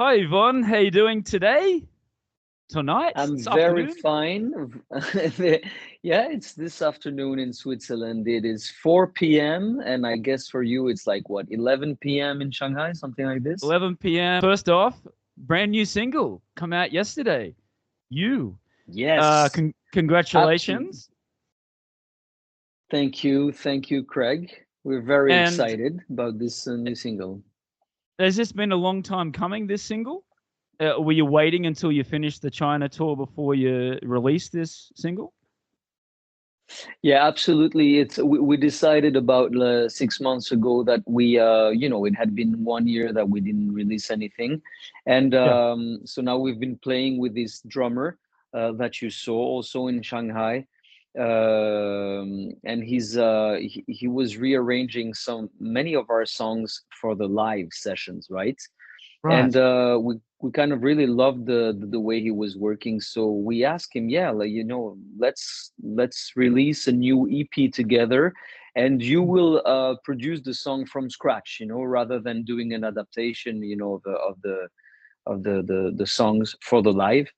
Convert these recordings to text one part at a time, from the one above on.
Hi, Yvonne. How you doing today? Tonight? I'm This very afternoon? fine. Yeah, it's this afternoon in Switzerland. It is 4 p.m. and I guess for you it's like what, 11 p.m. in Shanghai, something like this? 11 p.m. First off, brand new single come out yesterday. You. Yes, absolutely. Congratulations. Thank you, Craig. We're very And excited about this new single. has this been a long time coming, this single? Were you waiting until you finished the China tour before you released this single? Yeah, absolutely. We decided about 6 months ago that it had been 1 year that we didn't release anything, and Yeah. so now we've been playing with this drummer that you saw also in Shanghai, and he was rearranging many of our songs for the live sessions, right? And Right. we kind of really loved the way he was working, so we asked him, yeah, like, let's release a new EP together, and you will produce the song from scratch, rather than doing an adaptation, of the songs for the live.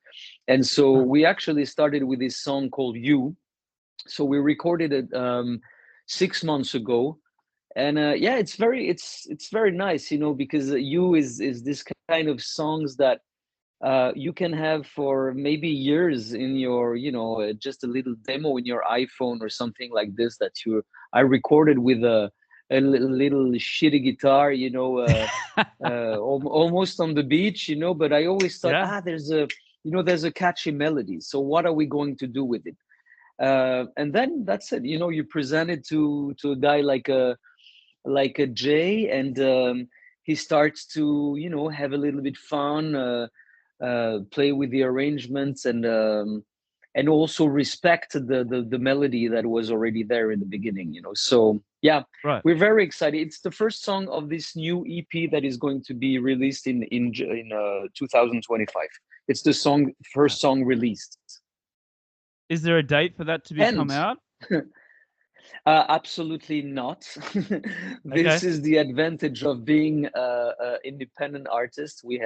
And so Right. we actually started with this song called You. So we recorded it 6 months ago, and yeah, it's very nice, because You is this kind of songs that you can have for maybe years in your, just a little demo in your iPhone or something like this, I recorded with a little shitty guitar, almost on the beach, but I always thought, Yeah. there's a catchy melody, so what are we going to do with it? And then that's it, you present it to a guy like a Jay, and he starts to, have a little bit fun, play with the arrangements, and also respect the melody that was already there in the beginning. So yeah, Right. we're very excited. It's the first song of this new EP that is going to be released in 2025. It's the first song released. Is there a date for that to be come And out? absolutely not. This Okay. is the advantage of being independent artists. We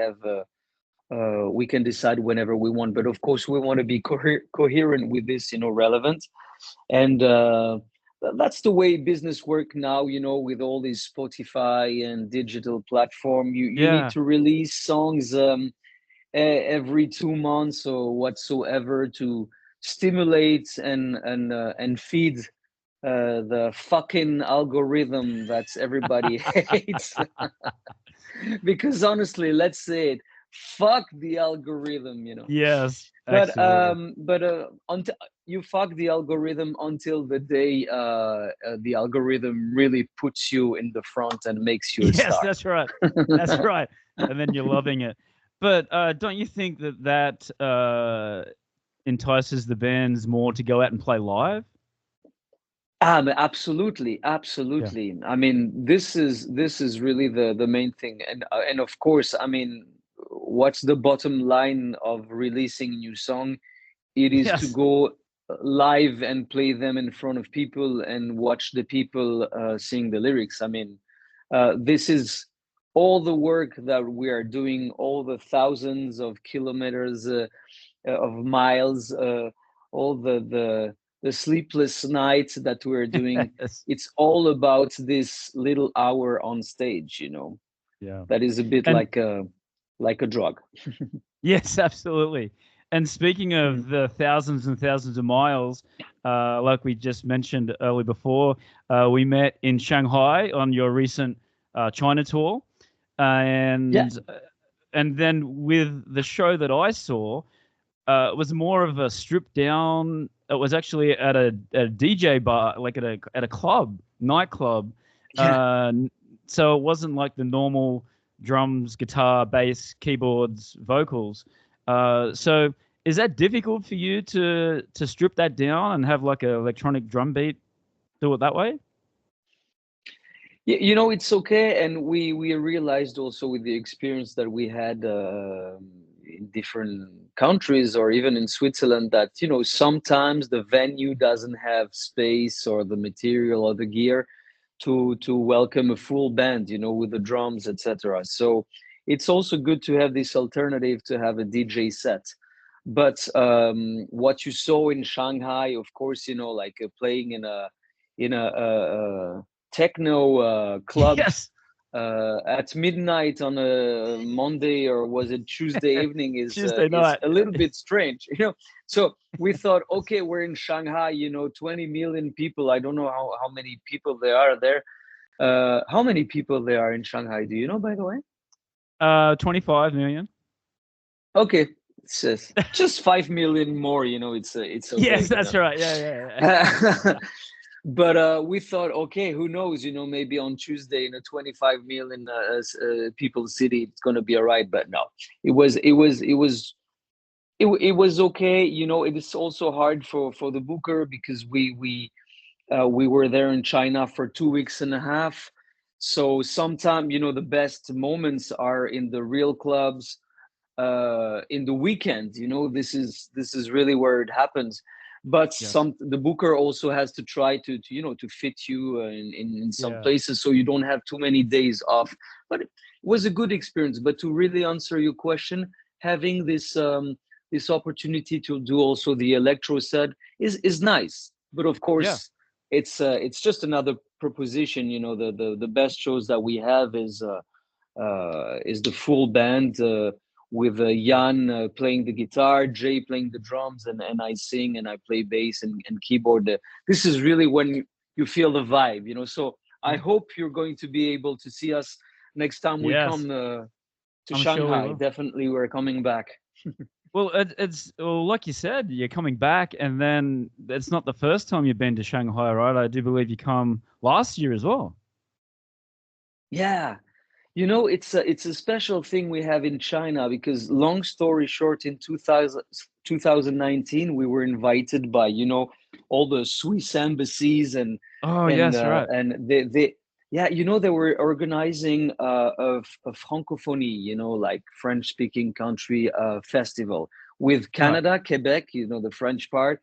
can decide whenever we want, but of course we want to be coherent with this, relevant. And that's the way business work now. With all these Spotify and digital platform, you need Yeah. to release songs every 2 months or whatsoever to stimulate and feed the fucking algorithm that everybody hates. Because honestly, let's say it, fuck the algorithm. Yes, But absolutely. until you fuck the algorithm until the day the algorithm really puts you in the front and makes you a Yes, star. that's right. That's right. And then you're loving it. But don't you think that entices the bands more to go out and play live? Absolutely, Yeah. absolutely. I mean, this is really the main thing, and of course, I mean, what's the bottom line of releasing a new song? It is to Yes. go live and play them in front of people and watch the people sing the lyrics. I mean, this is all the work that we are doing, all the thousands of kilometers of miles, all the sleepless nights that we're doing. Yes. It's all about this little hour on stage. Yeah. That is a bit And like a drug. yes, absolutely. And speaking of Mm. the thousands and thousands of miles, like we just mentioned earlier before, we met in Shanghai on your recent China tour, Yeah, and and then with the show that I saw, it was more of a stripped down. It was actually at a DJ bar, like at a club, nightclub. yeah. Uh, so it wasn't like the normal drums, guitar, bass, keyboards, vocals. So is that difficult for you to strip that down and have like an electronic drum beat? Do it that way? It's okay, and we realized also with the experience that we had in different countries or even in Switzerland that sometimes the venue doesn't have space or the material or the gear to welcome a full band, with the drums, etc. So it's also good to have this alternative to have a DJ set. But what you saw in Shanghai, of course, like playing in a techno club Yes. at midnight on a Monday, or was it Tuesday evening, Tuesday is night. a little bit strange, So we thought, okay, we're in Shanghai, 20 million people. I don't know how many people there are there. How many people there are in Shanghai? Do you know, by the way? 25 million. Okay, it's just 5 million more. It's Yes, okay. that's right. Yeah. But we thought, okay, who knows? Maybe on Tuesday in a 25 million people city, it's gonna be all right. But no, it was okay. It is also hard for the booker, because we were there in China for 2 weeks and a half. So sometimes, the best moments are in the real clubs, in the weekend. This is really where it happens. But Yes. the booker also has to try to fit you in some Yeah. places, so you don't have too many days off. But it was a good experience. But to really answer your question, having this opportunity to do also the electro set is nice. But of Yeah. course, it's just another proposition. The best shows that we have is the full band, with Jan playing the guitar, Jay playing the drums, and I sing and I play bass and keyboard. This is really when you feel the vibe. So I Yeah. hope you're going to be able to see us next time we Yes. come to I'm sure we Shanghai. will. Definitely, we're coming back. Well, well, like you said, you're coming back, and then it's not the first time you've been to Shanghai, right? I do believe you come last year as well. Yeah, it's a special thing we have in China, because long story short, in 2019, we were invited by, all the Swiss embassies, and Oh, and yes, uh, right. and they yeah, they were organizing a francophonie, like French speaking country festival, with Right. Canada, Quebec, the French part,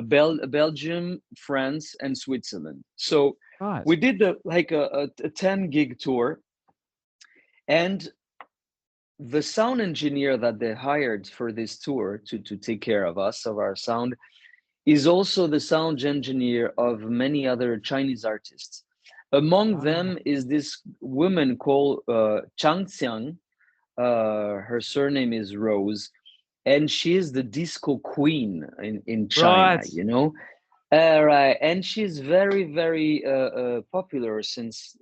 Belgium, France, and Switzerland. So Right. we did like a 10 gig tour. And the sound engineer that they hired for this tour to take care of us, of our sound, is also the sound engineer of many other Chinese artists. Among Ah, them is this woman called Chang Xiang. Her surname is Rose, and she is the disco queen in China, right. Right. And she's very, very popular since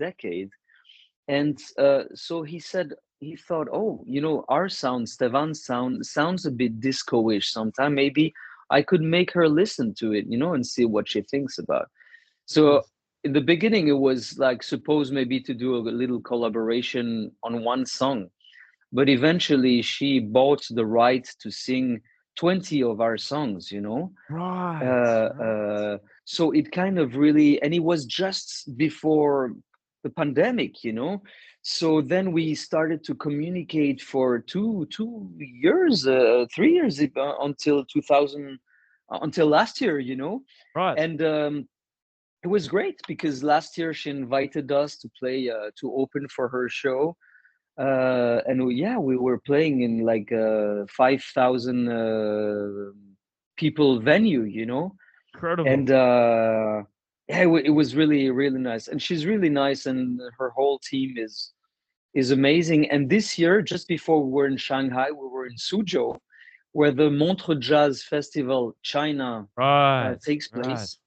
decade. And so he thought, oh, our sound, Stevans sound, sounds a bit disco-ish sometimes. Maybe I could make her listen to it, and see what she thinks about. So Nice. in the beginning, it was like supposed maybe to do a little collaboration on one song, but eventually she bought the right to sing 20 of our songs, Right. uh, Right. uh, so it kind of really, and it was just before the pandemic, So then we started to communicate for 2 years, 3 years, until 2000, until last year, Right. And it was great, because last year she invited us to play, to open for her show. And yeah, we were playing in like 5,000 people venue, Incredible. and yeah, it was really, really nice. And she's really nice, and her whole team is amazing. And this year, just before we were in Shanghai, we were in Suzhou, where the Montreux Jazz Festival China Right. takes Right. place.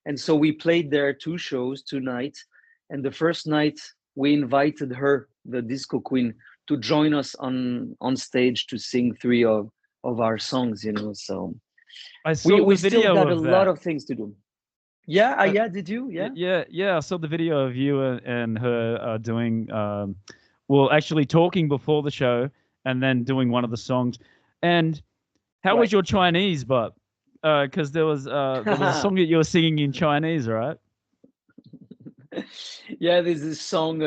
And so we played there 2 shows, 2 nights. And the first night, we invited her, the disco queen, to join us on stage to sing three of our songs. So I we saw we the still video got a of lot that. of things to do. Yeah, Uh, yeah. Did you? Yeah. yeah. I saw the video of you and her doing, well, actually talking before the show and then doing one of the songs. And how was Right. your Chinese? But because there was a song that you were singing in Chinese, right? Yeah, there's this song.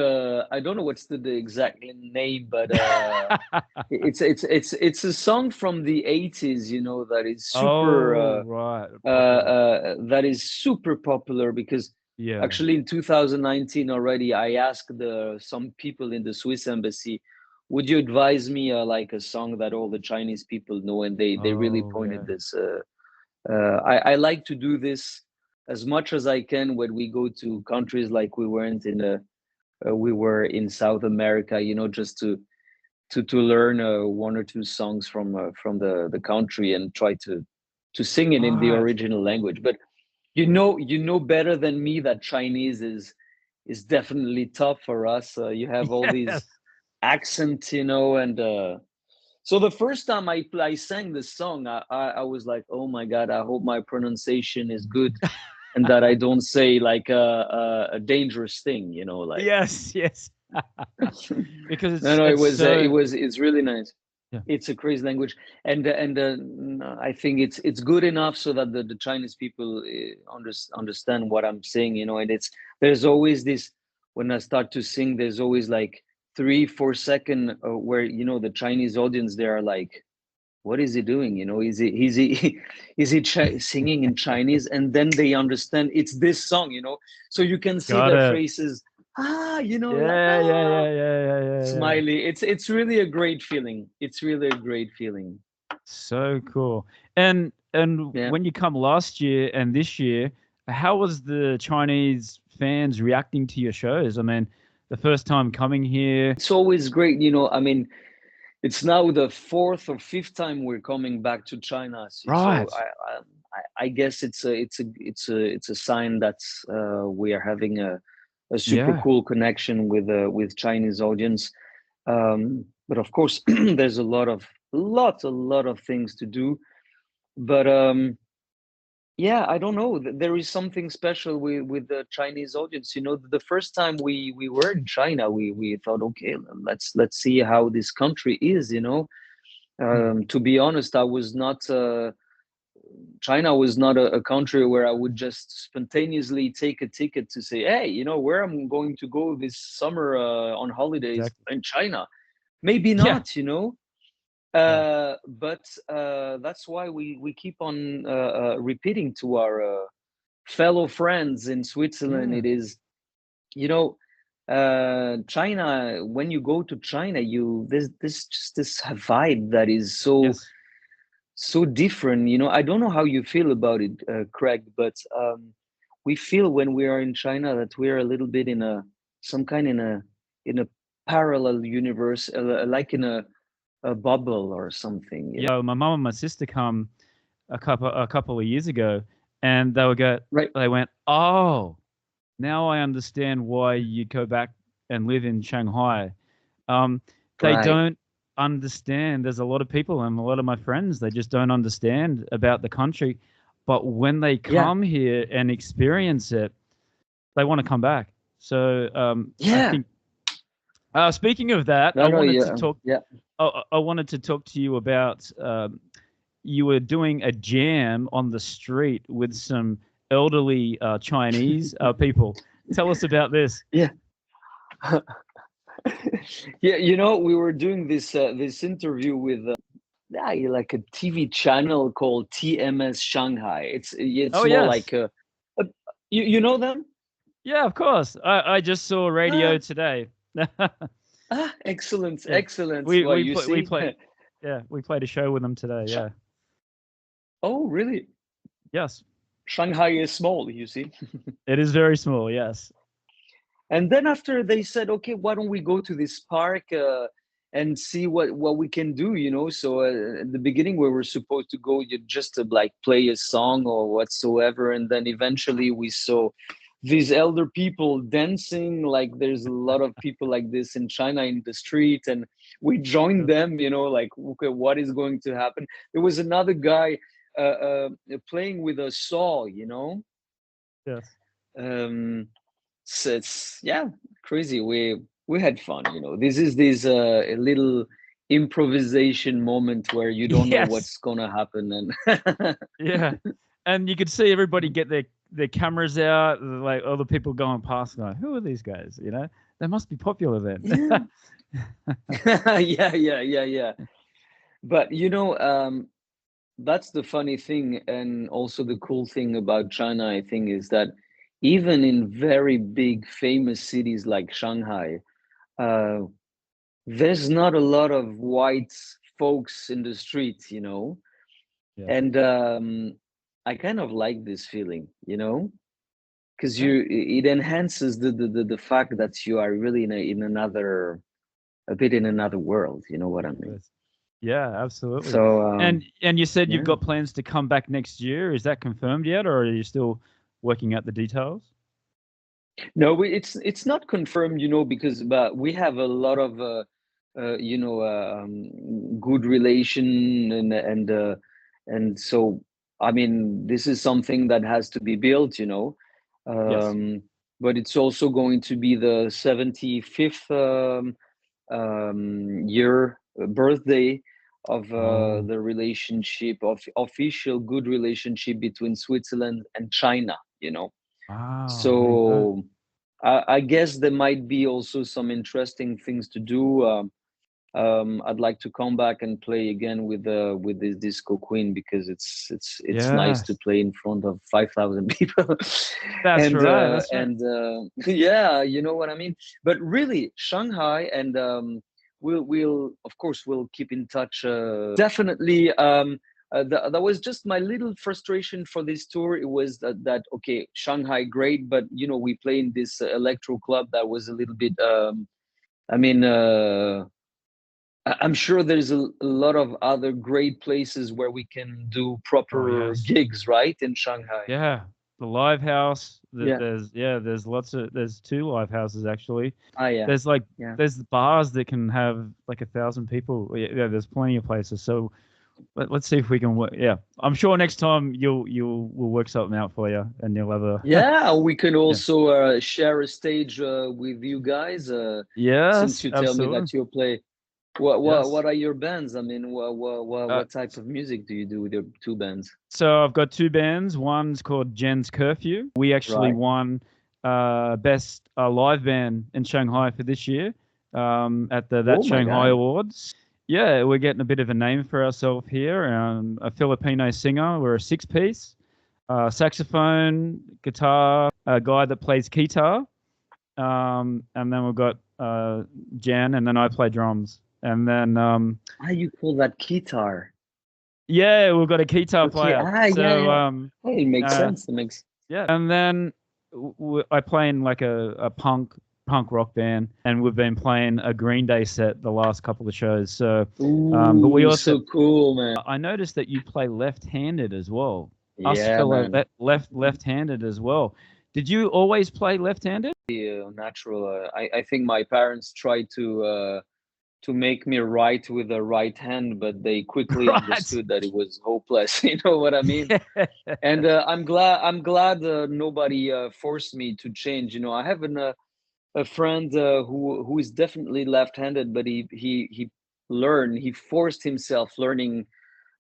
I don't know what's the exact name, but it's a song from the 80s. That is super Oh, right. Popular. that is super popular, because Yeah. Actually, in 2019 already, I asked some people in the Swiss embassy, would you advise me like a song that all the Chinese people know? And they really Oh, pointed yeah. this. I like to do this as much as I can when we go to countries like we were in South America, just to learn one or two songs from the country and try to sing it in the Right. original language. But you know better than me that Chinese is definitely tough for us. You have all these Yes. accents, and so the first time I sang this song, I was like, oh my God, I hope my pronunciation is good and that I don't say like a dangerous thing, like. Yes, yes. Because No, it's no, it's so it's really nice. yeah. It's a crazy language, and I think it's good enough so that the Chinese people understand what I'm saying, and there's always this when I start to sing, there's always like 3-4 second where the Chinese audience, they are like, what is he doing? Is he singing in Chinese? And then they understand it's this song, so you can see Got their it. faces, like Yeah, yeah, yeah, yeah, yeah, yeah, yeah. smiley. It's really a great feeling. It's really a great feeling. So cool. And Yeah. when you come last year and this year, how was the Chinese fans reacting to your shows? I mean, the first time coming here. It's always great, I mean, it's now the fourth or fifth time we're coming back to China. So Right. I guess it's a sign that we are having a super Yeah. cool connection with Chinese audience. But of course, there's a lot of things to do. But yeah, I don't know. There is something special with the Chinese audience. The first time we were in China, we thought, okay, let's see how this country is. Mm. To be honest, I was not. China was not a country where I would just spontaneously take a ticket to say, hey, where I'm going to go this summer on holidays Exactly. in China. Maybe Yeah. not. Yeah. But that's why we keep on repeating to our fellow friends in Switzerland. Yeah. It is, China. When you go to China, there's this vibe that is Yes. so different. I don't know how you feel about it, Craig, but we feel when we are in China that we are a little bit in some kind in a parallel universe, like in a bubble or something. Yeah. My mom and my sister come a couple of years ago, and Right, they went, oh, now I understand why you go back and live in Shanghai. Um, they right. don't understand. There's a lot of people and a lot of my friends, they just don't understand about the country. But when they Yeah, come here and experience it, they want to come back. So I yeah. think, speaking of that, No, no, yeah, yeah. I wanted to talk to you about you were doing a jam on the street with some elderly Chinese people. Tell us about this. Yeah. Yeah, we were doing this interview with like a TV channel called TMS Shanghai. It's Oh more like yes, a you know them? yeah, of course. I just saw radio Ah, today. excellent, Yeah, excellent. we Well, we you play we see, play yeah, we played a show with them today. Sh- Yeah. oh, really? Yes, Shanghai is small, you see. it is very small. Yes. And then after they said, okay, why don't we go to this park and see what we can do, So at the beginning, we were supposed to go just to like play a song or whatsoever, and then eventually we saw these elder people dancing. Like there's a lot of people like this in China in the street, and we joined Yes. them. Like, okay, what is going to happen? There was another guy playing with a saw. Yes. Um, so it's yeah, crazy. We had fun. This is this a little improvisation moment where you don't know Yes. what's gonna happen, and Yeah. And you could see everybody get their cameras out, like all the people going past, going, "Who are these guys?" They must be popular then. yeah, yeah. But that's the funny thing, and also the cool thing about China, I think, is that even in very big famous cities like Shanghai, uh, there's not a lot of white folks in the street, you know. Yeah. And I kind of like this feeling, you know, because Yeah. it enhances the fact that you are really in another, a bit in another world, you know what I mean? Yes. Yeah, absolutely. So And you said you've yeah. got plans to come back next year. Is that confirmed yet, or are you still working out the details? No, it's not confirmed, you know, because but we have a lot of you know, good relation, and so I mean, this is something that has to be built, you know. Yes. Um, but it's also going to be the 75th year birthday of Oh, the relationship of official good relationship between Switzerland and China, you know. wow. There you go. So I guess there might be also some interesting things to do. I'd like to come back and play again with this disco queen, because it's nice to Yes. play in front of 5,000 people, That's right. That's right. and yeah, you know what I mean. But really, Shanghai, and we'll of course we'll keep in touch. Definitely. That was just my little frustration for this tour. It was that okay, Shanghai great, but you know we play in this electro club that was a little bit. I mean, I'm sure there's a lot of other great places where we can do Oh, proper yes. gigs, right? In Shanghai. Yeah. The live house. Yeah. There's lots of there's two live houses actually. Ah, yeah. There's like Yeah. there's bars that can have like 1,000 people. Yeah, there's plenty of places. So let's see if we can work. Yeah, I'm sure next time we'll work something out for you, and you'll have a Yeah, we can yeah. also share a stage with you guys. Since Yes, you tell me absolutely. that you play, what Yes. are your bands? I mean, Uh, what type of music do you do with your two bands? so I've got two bands. One's called Jen's Curfew. We actually Right. won best live band in Shanghai for this year at the That Oh my Shanghai God. Awards. Yeah, we're getting a bit of a name for ourselves here. A Filipino singer. We're a six-piece. Saxophone, guitar, a guy that plays guitar, and then we've got Jan, and then I play drums. And then Ah, you call that guitar? yeah, we've got a guitar Okay. player. Ah, yeah, So yeah. Hey, it makes uh, sense. It makes. yeah, and then I play in like a punk rock band, and we've been playing a Green Day set the last couple of shows. So, but we Ooh, also so cool, man. I noticed that you play left-handed as well. Us Yeah, fellow man. left-handed as well. Did you always play left-handed? Natural. I think my parents tried to make me write with the right hand, but they quickly Right. understood that it was hopeless. You know what I mean? Yeah. And I'm glad nobody forced me to change. You know, I have a friend who is definitely left-handed, but he forced himself learning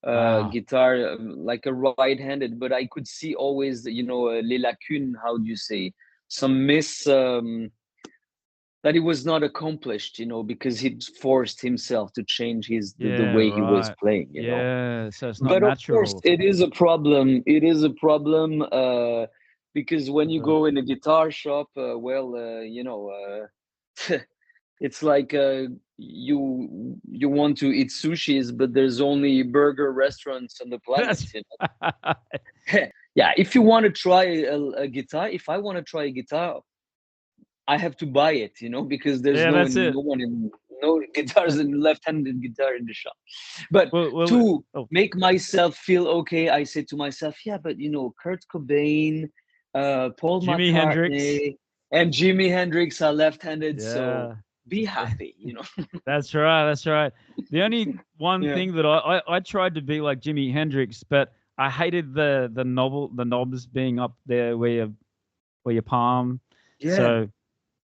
Wow. guitar, like a right-handed. But I could see always, you know, les lacunes. How do you say? Some miss. That he was not accomplished, you know, because he forced himself to change the Yeah, way he was right. playing, you know. Yeah, so it's not But of course, natural. it is a problem. It is a problem because when you Uh, go in a guitar shop, you know, it's like you want to eat sushis, but there's only burger restaurants on the planet, that's you know. Yeah, if you want to try a guitar, if I want to try a guitar, I have to buy it, you know, because there's yeah, no that's it. no one in no guitars and left-handed guitar in the shop. But Well, to oh, make myself feel okay, I say to myself, yeah, but you know, Kurt Cobain, Paul Jimi Hendrix. McCartney, and Jimi Hendrix are left-handed, so Yeah. be happy, you know. That's right. That's right. The only one Yeah, thing that I tried to be like Jimi Hendrix, but I hated the knobs being up there where your palm. yeah. So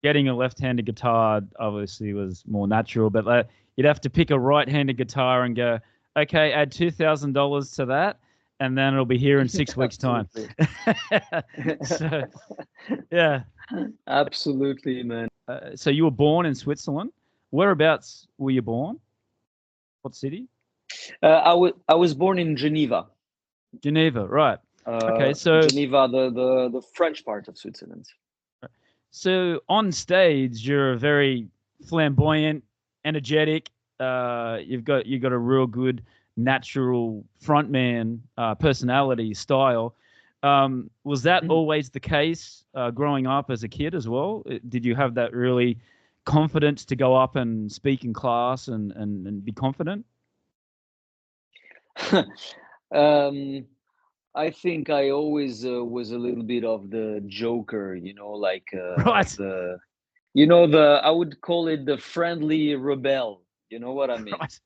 getting a left-handed guitar obviously was more natural, but you'd have to pick a right-handed guitar and go, okay, add $2,000 to that, and then it'll be here in 6 weeks' time. Absolutely. So yeah. Absolutely, man. So you were born in Switzerland. Whereabouts were you born? What city? I was born in Geneva. Geneva, right. Okay, so Geneva, the French part of Switzerland. so on stage, you're very flamboyant, energetic. You've got a real good natural frontman personality style. Was that Mhm. always the case growing up as a kid as well? Did you have that really confidence to go up and speak in class and be confident? um, I think I always was a little bit of the joker, like Right, the I would call it the friendly rebel. You know what I mean? right.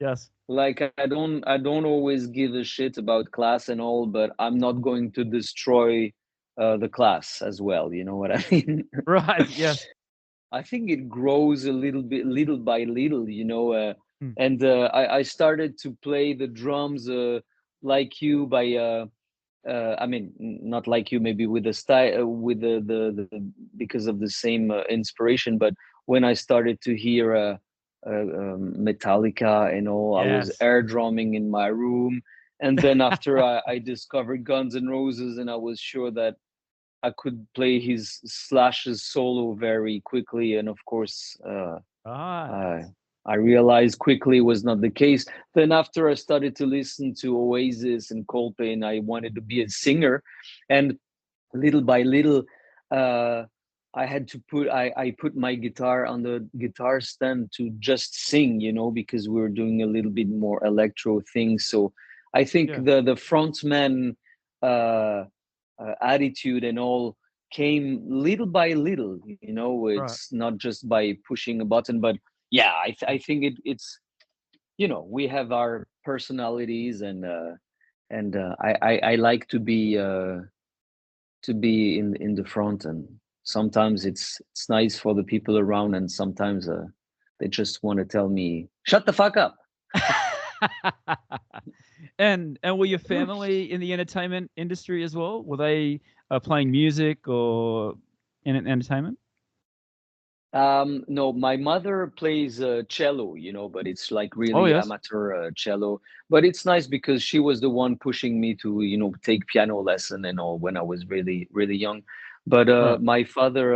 Yes. Like I don't always give a shit about class and all, but I'm not going to destroy the class as well. You know what I mean? Right. Yes. I think it grows a little bit, little by little, Mm. and I started to play the drums like you by I mean, not like you, maybe with the style, with because of the same inspiration. But when I started to hear Metallica and all, I was Yes. air drumming in my room. And then after I discovered Guns N' Roses, and I was sure that I could play his Slash's solo very quickly. And of course, I Right. I realized quickly was not the case. Then after I started to listen to Oasis and Coldplay, and I wanted to be a singer, and little by little, uh, I had to I put my guitar on the guitar stand to just sing, because we were doing a little bit more electro things. So I think Yeah. the frontman uh, attitude and all came little by little. Right. It's not just by pushing a button, but yeah, I think it's we have our personalities, and I like to be in the front, and sometimes it's nice for the people around, and sometimes they just want to tell me shut the fuck up. And were your family in the entertainment industry as well? Were they playing music or in entertainment? No, my mother plays cello, but it's like Oh really yes. amateur cello. But it's nice because she was the one pushing me to, take piano lesson and all when I was really, really young. But Right. my father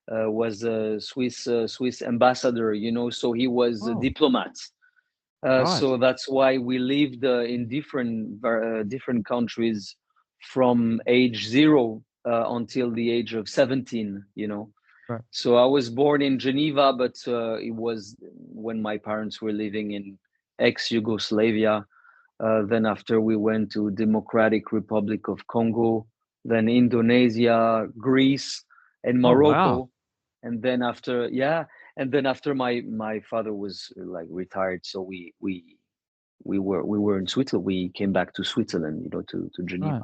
was a Swiss ambassador, so he was a Oh, diplomat. right. So that's why we lived in different countries from age 0 until the age of 17. Right. So I was born in Geneva, but it was when my parents were living in ex-Yugoslavia. Then after we went to Democratic Republic of Congo, then Indonesia, Greece, and Oh wow. Morocco. And then after, yeah, and then after my father was like retired, so we were in Switzerland. We came back to Switzerland, to Geneva. Right.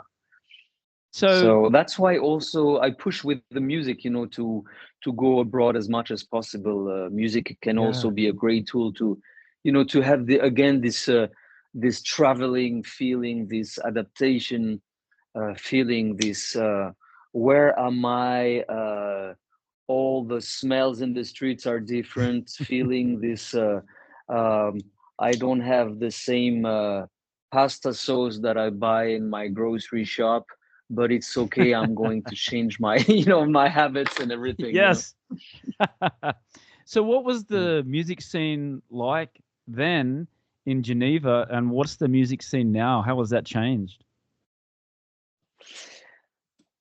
So So that's why also I push with the music, to go abroad as much as possible. Music can yeah. also be a great tool to have this traveling feeling, this adaptation feeling, this where am I? All the smells in the streets are different. Feeling this, um, I don't have the same pasta sauce that I buy in my grocery shop, but it's okay. I'm going to change my, my habits and everything. Yes. So what was Mm. the music scene like then in Geneva, and what's the music scene now? How has that changed?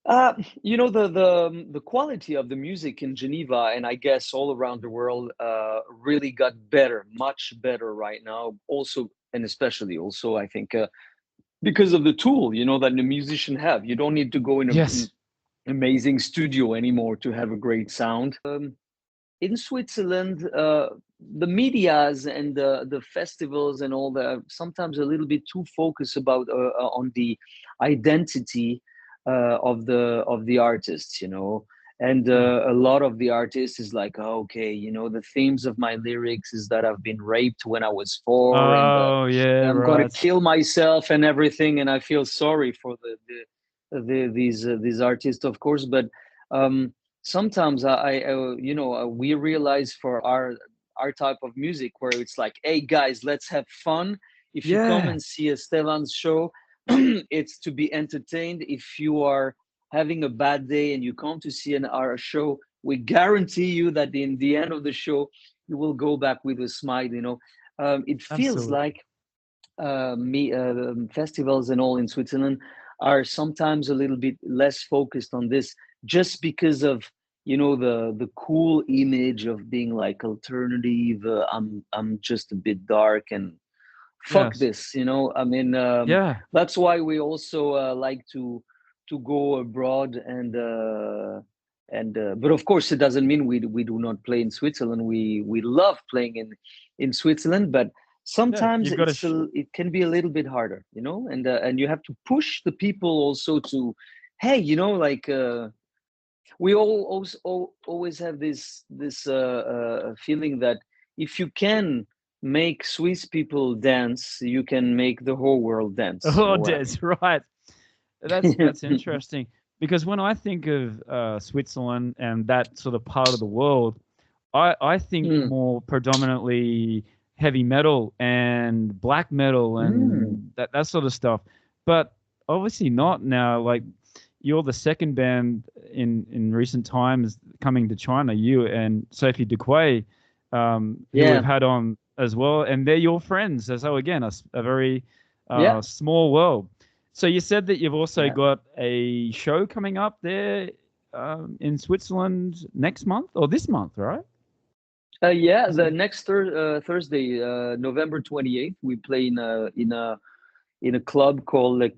Uh, the quality of the music in Geneva, and I guess all around the world, really got better, much better right now. Also, and especially also, I think because of the tool, that the musician have. You don't need to go in an Yes. amazing studio anymore to have a great sound. In Switzerland, the medias and the festivals and all that sometimes a little bit too focused about on the identity of the artists, and Right. a lot of the artists is like, oh, okay, the themes of my lyrics is that I've been raped when I was 4, and Oh yeah, I'm going to right. kill myself and everything, and I feel sorry for these artists, of course, but um, sometimes we realize for our type of music where it's like, hey guys, let's have fun. If you come Yeah. and see a Stevans show, it's to be entertained. If you are having a bad day and you come to see our show, we guarantee you that in the end of the show, you will go back with a smile. It feels Absolutely. like festivals and all in Switzerland are sometimes a little bit less focused on this, just because of the cool image of being like alternative. I'm just a bit dark and fuck Yes. this. I mean, Yeah. that's why we also like to go abroad and but of course it doesn't mean we do not play in Switzerland. We love playing in Switzerland, but Yeah. sometimes You've got to. it can be a little bit harder, and you have to push the people also to, hey, like we always have this feeling that if you can make Swiss people dance, you can make the whole world dance. You Oh, know what I Des, right. That's mean? interesting because when I think of Switzerland and that sort of part of the world, I think Mm, more predominantly heavy metal and black metal mm. and that sort of stuff. But obviously not now. Like you're the second band in recent times coming to China. You and Sophie Duquay, who we've Yeah, had on as well, and they're your friends. So again, a very yeah, small world. So you said that you've also yeah. got a show coming up there in Switzerland next month or this month, right? Yeah, Is the it? next Thursday, November 28th, we play in a club called the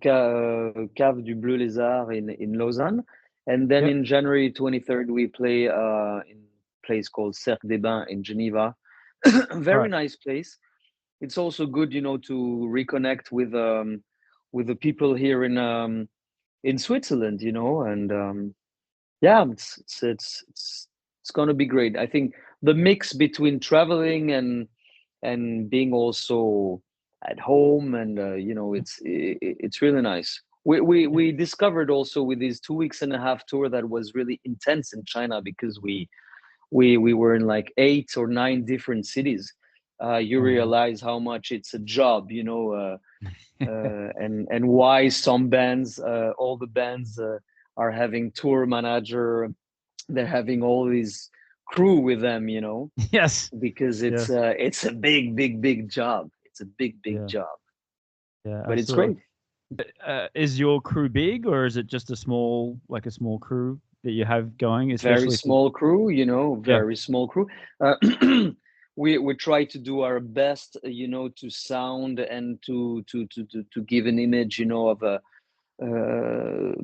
Cave du Bleu Lézard in Lausanne. And then Yep. in January 23rd, we play in a place called Cercle des Bains in Geneva. Very Right. nice place. It's also good, to reconnect with the people here in Switzerland, and yeah, it's going to be great. I think the mix between traveling and being also at home, and it's really nice. We discovered also with this 2 weeks and a half tour that was really intense in China, because we were in like 8 or 9 different cities. You Oh wow. realize how much it's a job, and why some bands, all the bands, are having tour manager. They're having all these crew with them, Yes. because it's Yes. uh, it's a big, big, big job. It's a big, big Yeah. job, Yeah. but it's Absolutely. great. Is your crew big, or is it just like a small crew that you have going, Very especially for? small crew, Yeah. very small crew. Uh, we try to do our best, to sound and to give an image, of a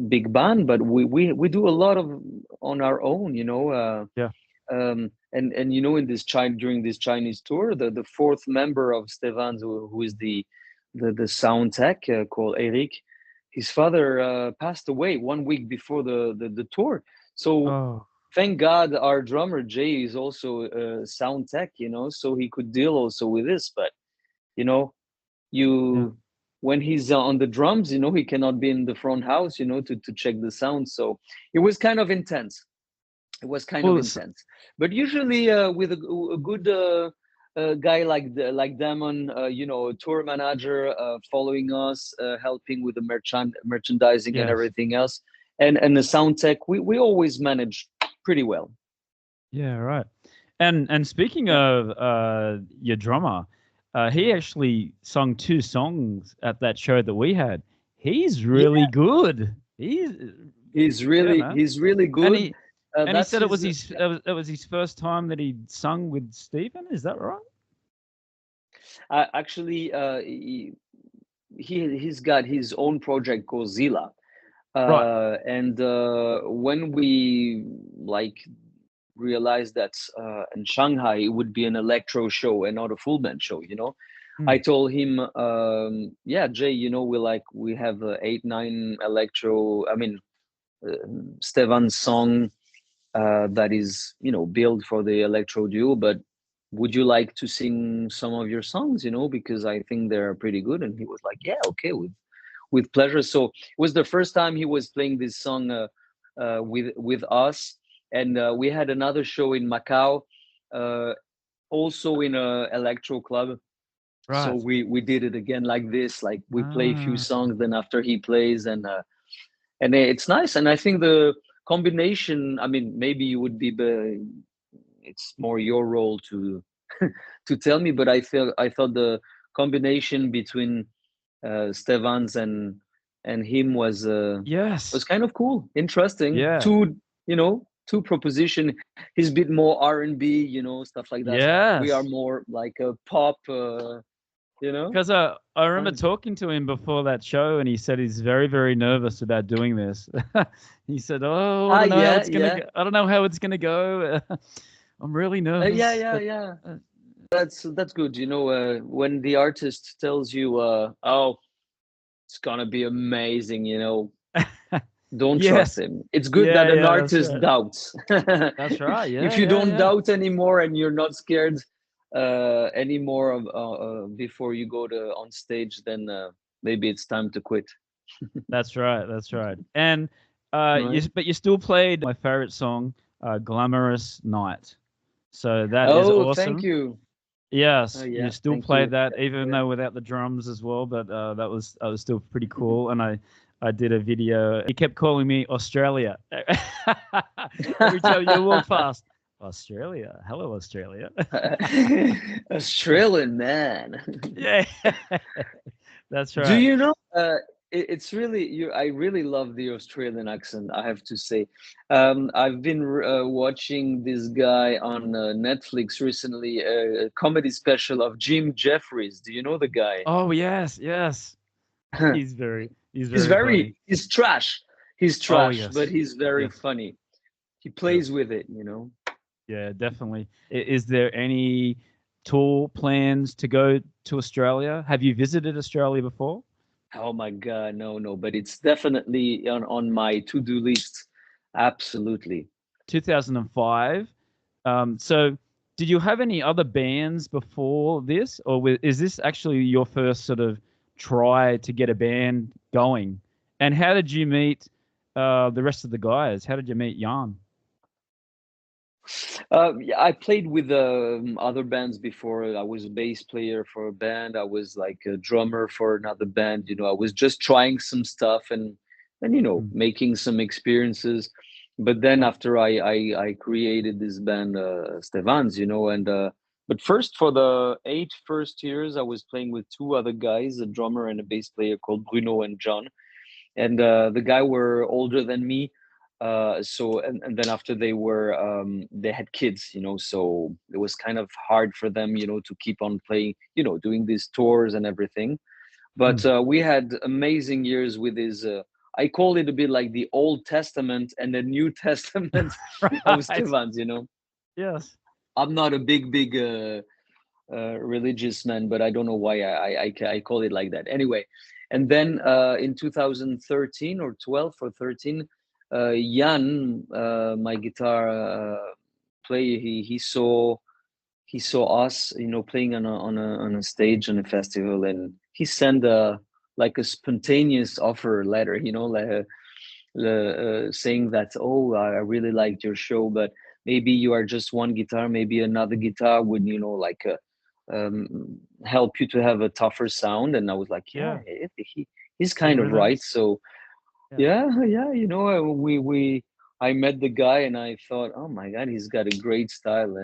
big band, but we do a lot of on our own, Yeah. and in this during this Chinese tour, the fourth member of Stevans, who is the sound tech, called Eric, his father passed away 1 week before the tour. So Oh. thank God our drummer Jay is also sound tech, so he could deal also with this. But you know, Yeah. you when he's on the drums, he cannot be in the front house, to check the sound. So it was kind of intense. It was kind of Well, it's, intense, but usually with a good guy like Damon, tour manager, following us, helping with the merchandising and yes. everything else, and the sound tech, we always manage pretty well. Yeah. Right. And speaking Yeah, of your drummer, he actually sung 2 songs at that show that we had. He's really yeah, good. He's he's yeah, really man. he's really And good. he That's said it was his. his it was his first time that he'd sung with Stephen. Is that right? Actually, he's got his own project called Zila, Right. and when we like realized that in Shanghai it would be an electro show and not a full band show, I Mm. told him, yeah, Jay, we have 8 9 electro. I mean, uh, Stevan's song that is built for the electro duo, but would you like to sing some of your songs, because I think they're pretty good. And he was like, yeah, okay, with pleasure. So it was the first time he was playing this song with us. And we had another show in Macau, uh, also in a electro club, So Right. we did it again like this, like we play a few Ah. songs, then after he plays, and it's nice. And I think the combination, I mean, maybe you would be the, it's more your role to to tell me, but I thought the combination between Stevans and him was Yes. kind of cool, interesting. Yeah. Two proposition. He's a bit more R&B, stuff like that. We are Yes. more like a pop, Because I remember nice. talking to him before that show, and he said he's very, very nervous about doing this. He said, "Oh, I Ah, don't know how yeah, it's gonna yeah. go. I don't know how it's gonna go. I'm really Yeah, nervous." yeah, But yeah. uh, That's good. When the artist tells you, "Oh, it's gonna be amazing," don't trust yes, him. It's good that yeah, an yeah, that's artist right. doubts. That's right. Yeah, If you yeah, don't yeah. doubt anymore and you're not scared anymore before you go to on stage, then maybe it's time to quit. That's right. That's right. And Right? you still played my favorite song, "Glamorous Night." So that is Oh, thank awesome. you. Oh, Yes, you yeah, still thank played you. that, Yeah, even yeah. though without the drums as well. But that was still pretty cool. And I did a video. He kept calling me Australia every time you walk past. Australia, hello Australia. Australian man. Yeah, that's Do right. you know? It's really you. I really love the Australian accent. I have to say, I've been watching this guy on Netflix recently, a comedy special of Jim Jeffries. Do you know the guy? Oh yes, yes. He's He's very funny. he's trash. He's Oh trash, but yes, he's very yes, funny. He plays yes. with it. Yeah, definitely. Is there any tour plans to go to Australia? Have you visited Australia before? Oh my God, no, no, but it's definitely on my to-do list. Absolutely. 2005. So, did you have any other bands before this, or is this actually your first sort of try to get a band going? And how did you meet the rest of the guys? How did you meet Jan? Yeah, I played with other bands before. I was a bass player for a band. I was like a drummer for another band. I was just trying some stuff and Mm. making some experiences. But then Right. after I created this band, Stevans, and but first for the 8 first years, I was playing with two other guys, a drummer and a bass player called Bruno and John, and the guy were older than me, so and then after they had kids, so it was kind of hard for them, to keep on playing, doing these tours and everything. But Mm. we had amazing years with his, I call it a bit like the Old Testament and the New Testament of Right. Stevans. Yes. I'm not a big religious man, but I don't know why I call it like that. Anyway, and then in 2013 or 12 or 13, Jan, my guitar player, he saw us, playing on a stage on a festival, and he sent like a spontaneous offer letter, like saying that, oh, I really liked your show, but maybe you are just one guitar, maybe another guitar would, like help you to have a tougher sound. And I was like, yeah, Yeah. he's The kind of right. rhythms. So Yeah. yeah, we I met the guy and I thought, oh my God, he's got a great style.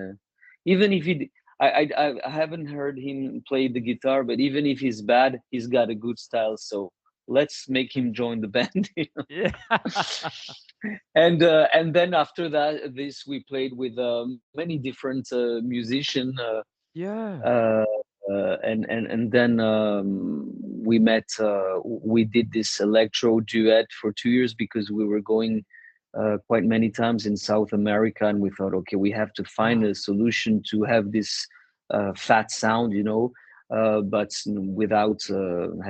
Even if I haven't heard him play the guitar, but even if he's bad, he's got a good style. So let's make him join the band. Yeah. And then after that, this we played with many different musicians, Yeah. uh, and then we met. We did this electro duet for 2 years because we were going quite many times in South America, and we thought, okay, we have to find Wow. a solution to have this fat sound, but without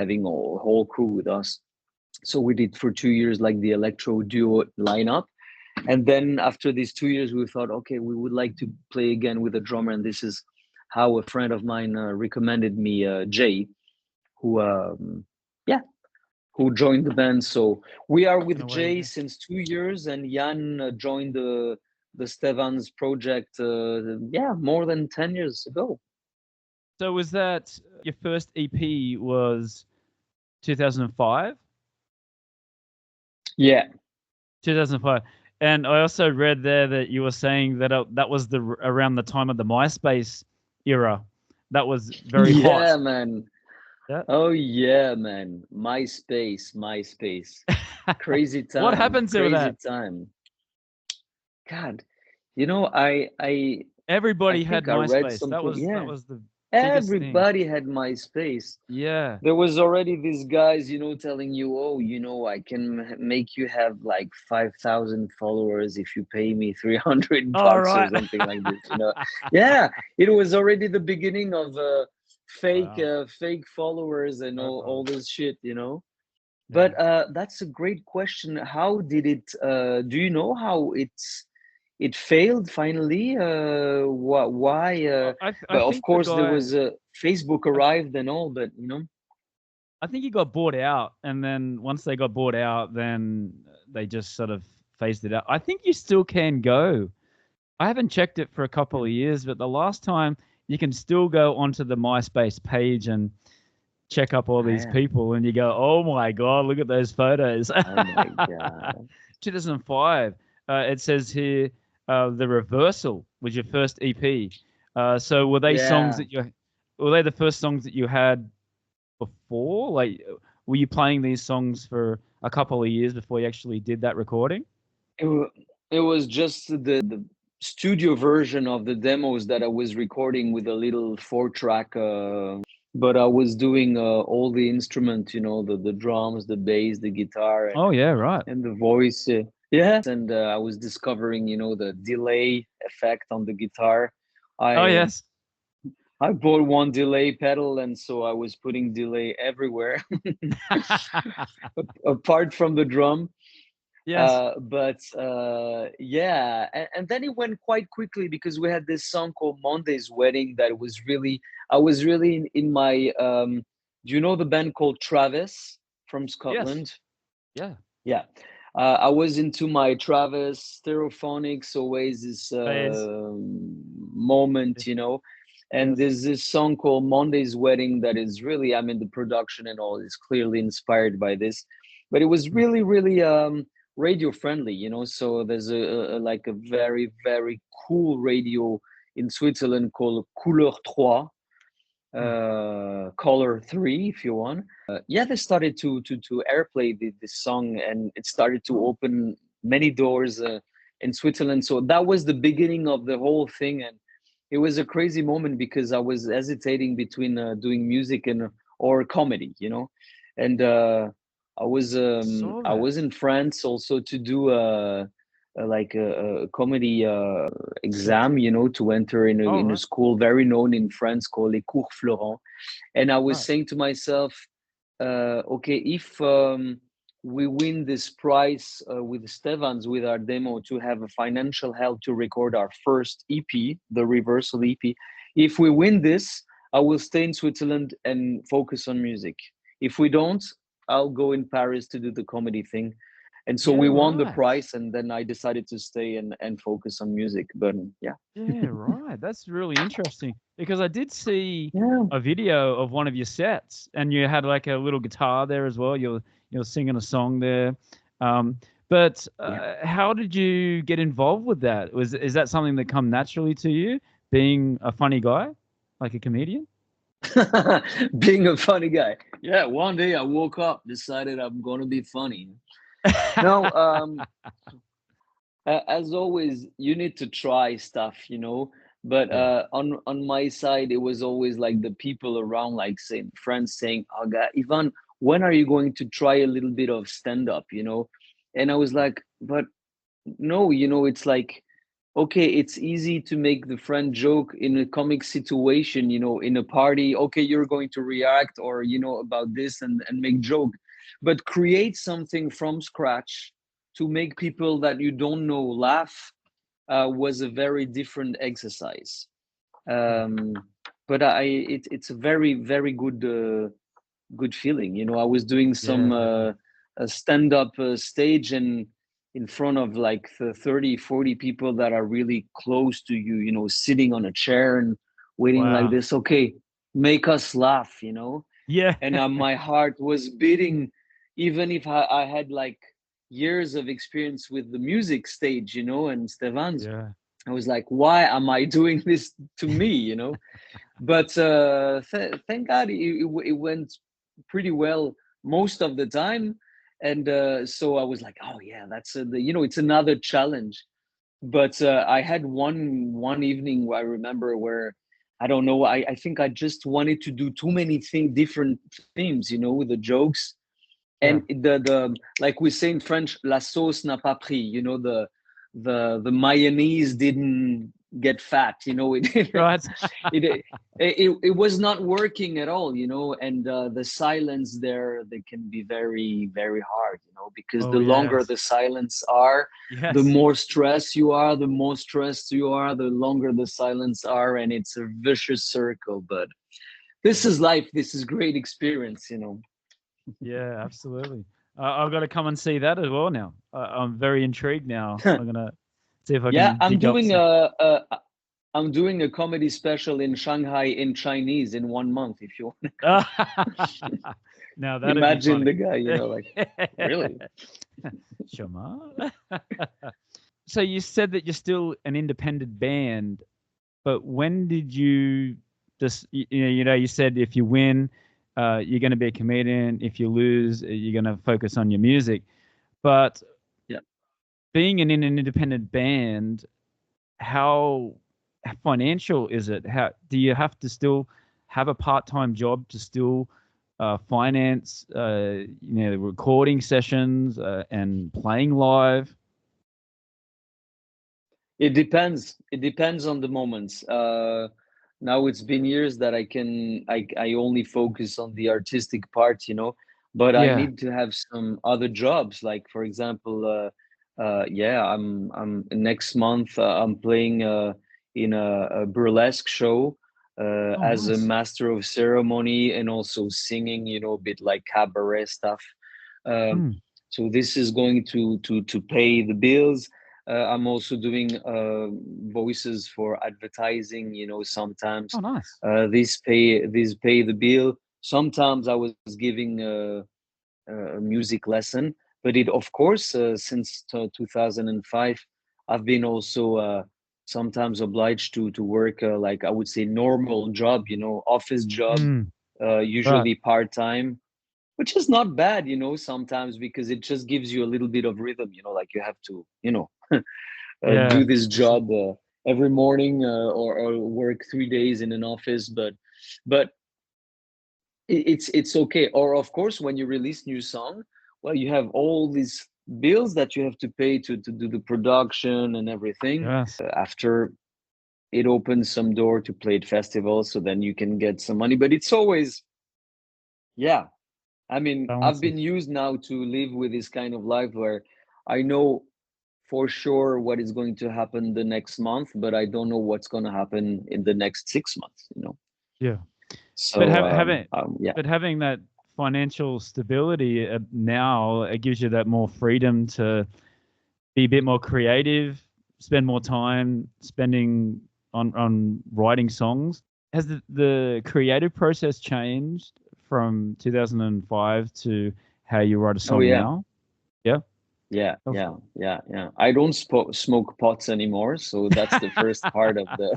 having a whole crew with us. So we did for 2 years like the electro duo lineup, and then after these 2 years we thought, okay, we would like to play again with a drummer, and this is how a friend of mine recommended me, Jay, who yeah, who joined the band. So we are with No way. Jay Yeah. since 2 years, and Jan joined the Stevans project, yeah, more than 10 years ago. So was that your first EP was 2005? Yeah. 2005. And I also read there that you were saying that that was around the time of the MySpace era. That was very hot. Yeah, man. Yeah. Oh yeah, man. MySpace. Crazy What time, happened to crazy that? time. God, you know, I Everybody had think I read MySpace. That something. was that Yeah, was the biggest thing. everybody had MySpace. Yeah. There was already these guys, telling you, oh, I can make you have like 5,000 followers if you pay me 300 All bucks or right. something like this. Yeah, it was already the beginning of Wow. fake followers and all Uh-oh. this shit. Yeah. But that's a great question. How did it, do you know how it failed finally? Why? I But of think the course, there guy was Facebook I, arrived and all, but. I think he got bought out, and then once they got bought out, then they just sort of phased it out. I think you still can go. I haven't checked it for a couple of years, but the last time you can still go onto the MySpace page and check up all these Yeah. people, and you go, "Oh my god, look at those photos." Oh my God. 2005. It says here, the reversal was your first EP. So Yeah. were they the first songs that you had before? Like, were you playing these songs for a couple of years before you actually did that recording? It was just the studio version of the demos that I was recording with a little 4-track, but I was doing all the instruments, the drums, the bass, the guitar, Oh yeah, right. and the voice. Yeah, and I was discovering, the delay effect on the guitar. Oh I yes. I bought one delay pedal, and so I was putting delay everywhere, apart from the drum. Yes. But yeah, and then it went quite quickly because we had this song called Monday's Wedding that was really, I was really in my, do you know the band called Travis from Yes. Scotland? Yeah. Yeah. I was into my Travis Stereophonics Oasis Phase. moment, and Yes. there's this song called Monday's Wedding that is really, I mean, the production and all is clearly inspired by this, but it was Mm. really, really radio friendly, so there's like a very, very cool radio in Switzerland called Couleur 3, Mm. Color 3, if you want. Yeah, they started to airplay this song, and it started to Oh. open many doors in Switzerland. So that was the beginning of the whole thing, and it was a crazy moment because I was hesitating between doing music and or comedy, and I saw I that. was in France also to do like a comedy exam, to enter in Oh a right. school very known in France called Les Cours Florent. And I was Right. saying to myself, okay, if we win this prize with Stevans with our demo to have a financial help to record our first EP, the Reversal EP, if we win this, I will stay in Switzerland and focus on music. If we don't, I'll go in Paris to do the comedy thing. And so Yeah, we won the right. prize, and then I decided to stay and focus on music. But yeah, Yeah, right. That's really interesting because I did see yeah, a video of one of your sets, and you had like a little guitar there as well. You're singing a song there. But yeah. how did you get involved with that? Is that something that come naturally to you, being a funny guy, like a comedian? Being a funny guy. Yeah, one day I woke up, decided I'm going to be funny. No, as always, you need to try stuff, But Yeah. on my side, it was always like the people around, like say friends saying, "Oh God, Ivan, when are you going to try a little bit of stand up?" And I was like, "But no, it's like, okay, it's easy to make the friend joke in a comic situation, in a party. Okay, you're going to react or about this and make joke, but create something from scratch to make people that you don't know laugh was a very different exercise. Mm. um but it's a very, very good feeling. I was doing some Yeah, right. a stand-up stage, and in front of like the 30, 40 people that are really close to you, sitting on a chair and waiting like Wow. this. Okay, make us laugh, Yeah. and my heart was beating, even if I had like years of experience with the music stage, and Stevans. Yeah. I was like, why am I doing this to me, but thank God it went pretty well most of the time. And so I was like, oh yeah, that's it's another challenge. But I had one evening where I remember where I don't know, I think I just wanted to do too many different themes, with the jokes, Yeah. and the like we say in French, la sauce n'a pas pris, the mayonnaise didn't get fat, Right. it was not working at all, and the silence there, they can be very, very hard, because Oh the longer yes. the silence are, the Yes. more stressed you are, the more stressed you are, the longer the silence are, and it's a vicious circle. But this is life, this is great experience, Yeah, absolutely. I've got to come and see that as well now. I'm very intrigued now. I'm gonna see if I Yeah, can dig up some. I'm doing a comedy special in Shanghai in Chinese in 1 month. If you want, Now that'd be imagine funny. the guy, like, really? Shema. So you said that you're still an independent band, but when did you just you said if you win, you're going to be a comedian. If you lose, you're going to focus on your music. But Yeah. being in an independent band, how financial is it? How do you have to still have a part-time job to still finance recording sessions and playing live? It depends on the moments. Now it's been years that I only focus on the artistic part, but I Yeah. need to have some other jobs. Like for example, yeah, I'm next month. I'm playing in a burlesque show Oh, as a nice. master of ceremony, and also singing, a bit like cabaret stuff. Um, Mm. so this is going to pay the bills. I'm also doing voices for advertising. Sometimes Oh, nice. these pay the bill. Sometimes I was giving a music lesson, but it of course since 2005, I've been also sometimes obliged to work like I would say normal job, office job, Mm. Right. usually part time, which is not bad, sometimes because it just gives you a little bit of rhythm, like you have to, Yeah. do this job every morning or work 3 days in an office, but it's okay. Or of course, when you release new song, well, you have all these bills that you have to pay to do the production and everything. Yes. After it opens some door to play at festivals, so then you can get some money. But it's always, yeah, I mean, I've Balancing. been used now to live with this kind of life where I know for sure what is going to happen the next month, but I don't know what's going to happen in the next 6 months, Yeah. But So, yeah. having that financial stability now, it gives you that more freedom to be a bit more creative, spend more time spending on writing songs. Has the creative process changed from 2005 to how you write a Oh, song yeah. now? Yeah. Yeah, Oh, yeah, yeah, yeah. I don't smoke pots anymore, so that's the first part of the.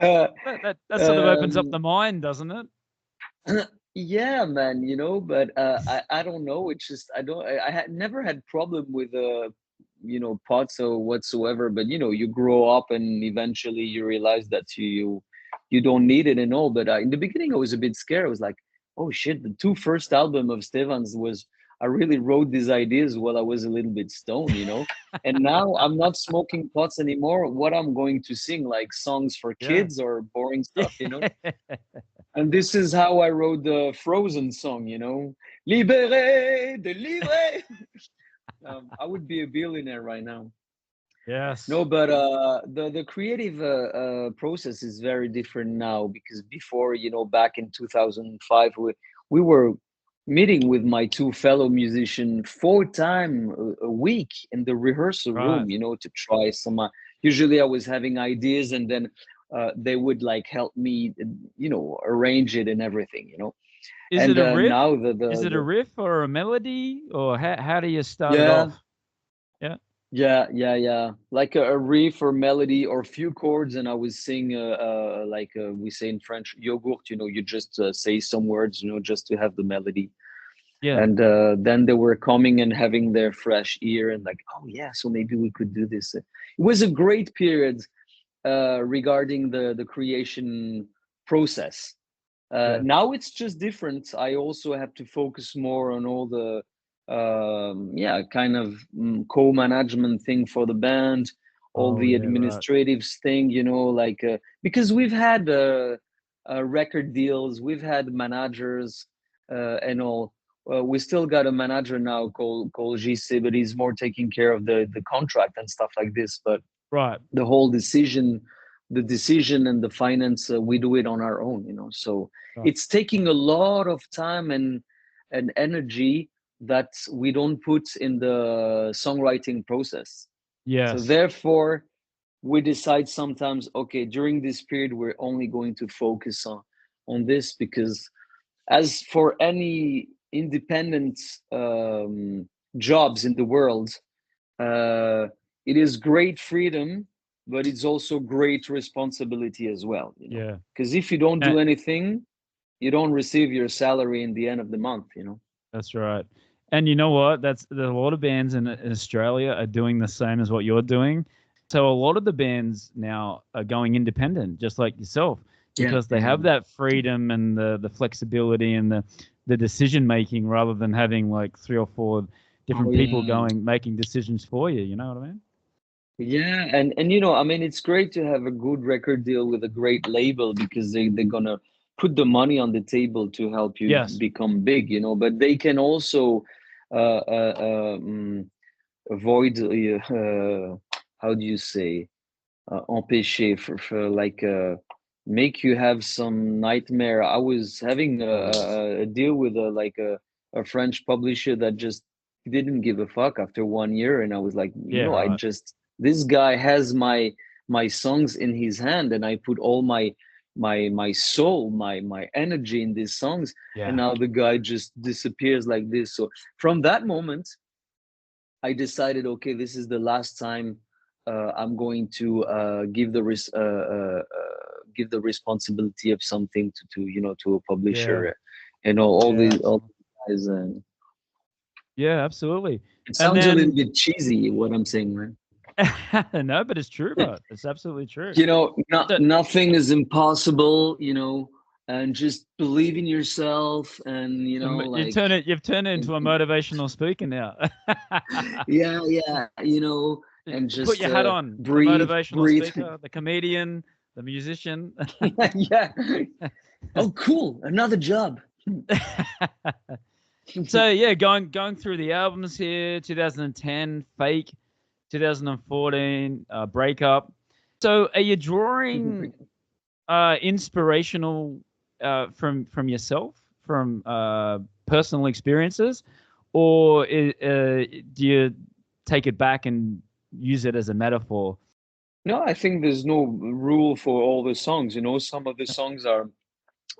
uh, that sort of opens up um, the mind, doesn't it? yeah, man, but I don't know. It's just I had never had problem with pots or whatsoever. But you grow up and eventually you realize that you don't need it and all. But in the beginning, I was a bit scared. I was like, oh shit, the two first album of Stevans was I really wrote these ideas while I was a little bit stoned. And now I'm not smoking pots anymore. What I'm going to sing, like songs for Yeah. kids or boring stuff. And this is how I wrote the Frozen song. Libéré, délivré. I would be a billionaire right now. Yes. No, but the creative process is very different now because before, back in 2005, we were meeting with my two fellow musicians 4 times a week in the rehearsal Right. room, to try some. Usually, I was having ideas, and then they would like help me, arrange it and everything, Is it and a riff? now Is it a riff or a melody, or how do you start it yeah. off? Yeah. Yeah. Like a riff or melody or few chords, and I was saying, like we say in French, yogurt. You just say some words, just to have the melody. Yeah. And then they were coming and having their fresh ear, and like, oh yeah, so maybe we could do this. It was a great period regarding the creation process. Yeah. Now it's just different. I also have to focus more on all the kind of co-management thing for the band, all Oh the yeah. Right. administrative thing, like because we've had record deals, we've had managers and all. We still got a manager now called JC, but he's more taking care of the contract and stuff like this. But Right. the whole decision and the finance, we do it on our own, so Right. it's taking a lot of time and energy that we don't put in the songwriting process. So Yes. therefore we decide sometimes, okay, during this period we're only going to focus on this, because as for any independent jobs in the world, uh, it is great freedom, but it's also great responsibility as well, Yeah. because if you don't Uh, do anything, you don't receive your salary in the end of the month. That's right. And you know what? There's a lot of bands in Australia are doing the same as what you're doing. So a lot of the bands now are going independent, just like yourself, Yeah, because they have that freedom and the flexibility and the decision making, rather than having like three or four oh different people yeah, making decisions for you. You know what I mean? yeah. And I mean, it's great to have a good record deal with a great label, because they're gonna put the money on the table to help you Yes. become big, but they can also avoid, how do you say, empêcher, for like make you have some nightmare. I was having a deal with a French publisher that just didn't give a fuck after 1 year, and I was like, Yeah. I Right. just, this guy has my songs in his hand, and I put all my soul, my energy in these songs, and Yeah. now the guy just disappears like this. So from that moment I decided, okay, this is the last time I'm going to give the responsibility of something to a Yeah. publisher, all Yeah. these Absolutely. guys. And Yeah. Absolutely. it And sounds a little then bit cheesy what I'm saying, man. no, but it's true, bro. It's absolutely true. Not So, nothing is impossible, and just believe in yourself, and like, you've turned it into a motivational speaker now. yeah, and Put just your hat on. The breathe, motivational breathe. speaker, the comedian, the musician. Yeah. Oh, cool. Another job. So yeah, going through the albums here, 2010, Fake, 2014, Breakup. So are you drawing inspirational from yourself, from personal experiences, or do you take it back and use it as a metaphor? No, I think there's no rule for all the songs. Some of the songs are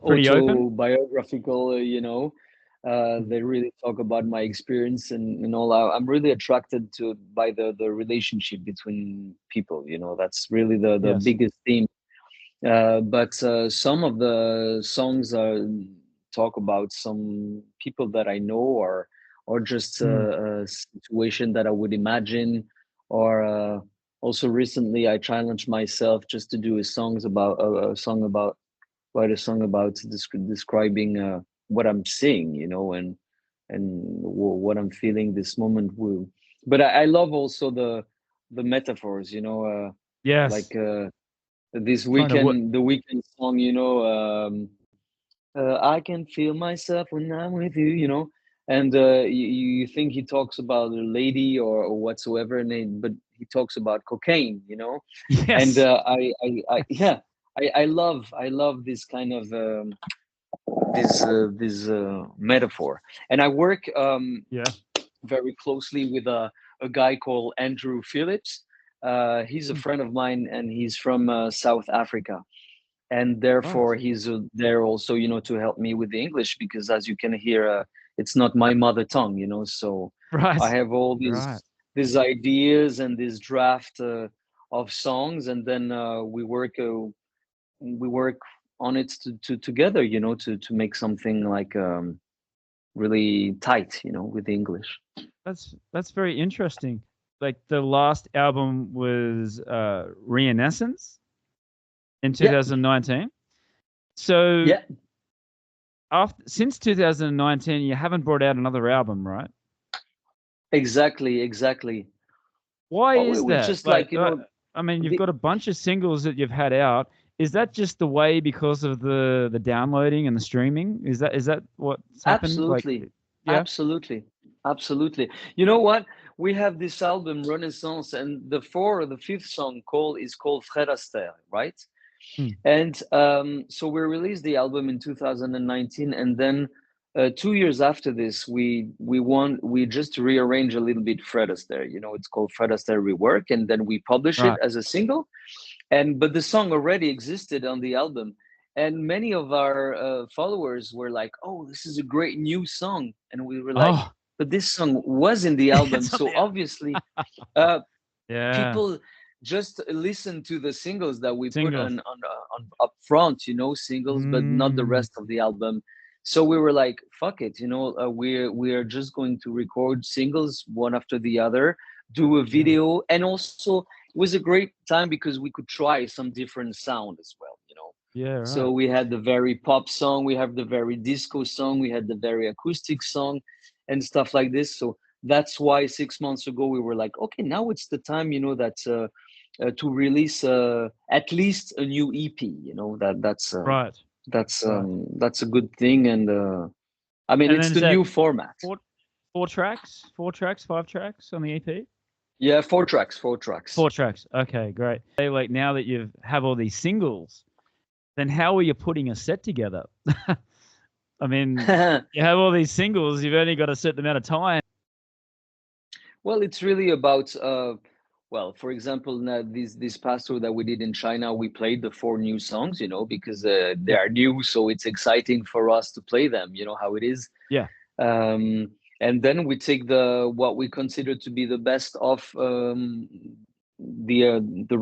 Pretty open. autobiographical, they really talk about my experience and all. I'm really attracted to by the relationship between people. That's really the Yes. biggest theme. But some of the songs talk about some people that I know, or just Mm. a situation that I would imagine. Or also recently, I challenged myself just to do a song about write a song about describing what I'm seeing, and what I'm feeling this moment. But I love also the metaphors, Yes. like. This Kind of what? weekend, the weekend song, I can feel myself when I'm with you, and you think he talks about a lady or whatsoever, but he talks about cocaine, and Yes. yeah, I love this kind of this metaphor, and I work Yeah. very closely with a guy called Andrew Phillips. He's a friend of mine, and he's from South Africa, and therefore Right. he's there also, to help me with the English, because as you can hear, it's not my mother tongue, So I Right. have all Right. these ideas and this draft of songs, and then we work on it together, to make something like really tight, with the English. That's very interesting. Like the last album was Renaissance in Yeah, 2019. So yeah, since 2019, you haven't brought out another album, right? exactly. Why Well, is we that? just Like, like, I mean, you've the got a bunch of singles that you've had out. Is that just the way because of the downloading and the streaming? Is that what's happened? Like, absolutely, yeah. absolutely, absolutely. You know what? We have this album Renaissance, and the fifth song is called Frère Astaire, right? Hmm. And so we released the album in 2019, and then 2 years after this, we just rearrange a little bit Fred Astaire. It's called Fred Astaire Rework, and then we publish it Right. as a single. But the song already existed on the album, and many of our followers were like, "Oh, this is a great new song," and we were like, Oh, "But this song was in the album, it's on so the obviously." Uh, yeah People just listen to the singles that we put singles. on up front, singles, but not the Mm, rest of the album. So we were like, fuck it, we're just going to record singles one after the other, do a yeah. video, and also it was a great time because we could try some different sound as well. Yeah. So Right. we had the very pop song, we have the very disco song, we had the very acoustic song, and stuff like this. So that's why 6 months ago we were like, okay, now it's the time, that to release at least a new EP. Right. Right. That's a good thing, and I mean And it's then is the that new format. four four tracks, 4 tracks, 5 tracks on the EP? Yeah, 4 tracks, 4 tracks. 4 tracks. Okay, great. Hey, like now that you have all these singles, then how are you putting a set together? I mean, you have all these singles, you've only got a certain amount of time. Well, it's really about well, for example, now this past tour that we did in China, we played the 4 new songs, because they Yeah. are new, so it's exciting for us to play them. You know how it is. Yeah. um, and then we take the what we consider to be the best of the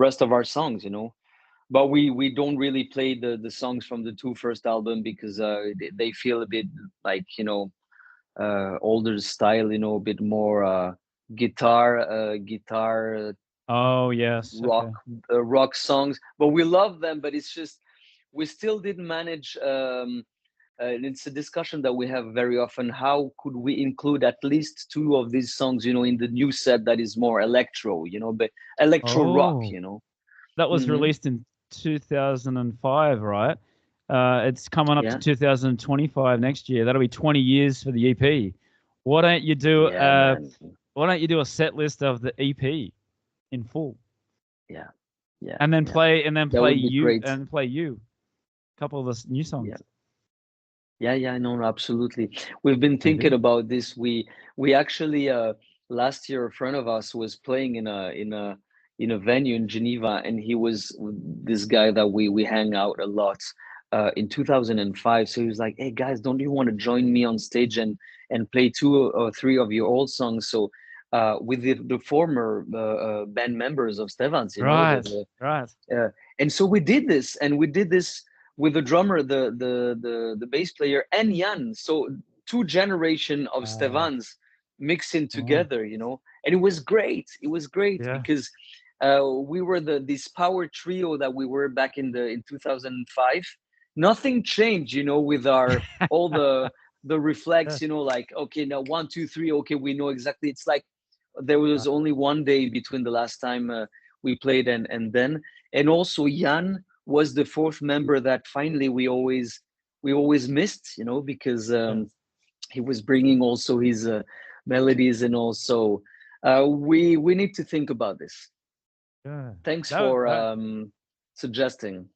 rest of our songs, but we don't really play the songs from the two first album because they feel a bit like, older style, a bit more guitar Oh, yes. rock Okay. rock songs, but we love them, but it's just we still didn't manage. It's a discussion that we have very often. How could we include at least two of these songs, in the new set that is more electro, but electro rock, Oh, that was hmm released in 2005, right? It's coming up to Yeah, 2025 next year. That'll be 20 years for the EP. Why don't you do yeah, uh man. why don't you do a set list of the EP in full Yeah, yeah, and then yeah. That play would be you great. a couple of the new Yeah, songs. yeah, no, absolutely. We've been thinking Maybe. about this. We actually last year a friend of us was playing in a venue in Geneva, and he was this guy that we hang out a lot in 2005. So he was like, "Hey guys, don't you want to join me on stage and play 2 or 3 of your old songs?" So with the former band members of Stevans, Right. Right. and so we did this with the drummer, the bass player, and Jan. So 2 generation of Uh, Stevans mixing oh, together, and it was great. It was great yeah. because we were this power trio that we were back in 2005. Nothing changed, with our all the Yeah. reflex, like, okay, now 1, 2, 3, okay, we know exactly. It's like there was only one day between the last time we played and then. And also Jan was the fourth member that finally we always missed, because Yeah. he was bringing also his melodies, and also we need to think about this. Yeah. Thanks That for that suggesting.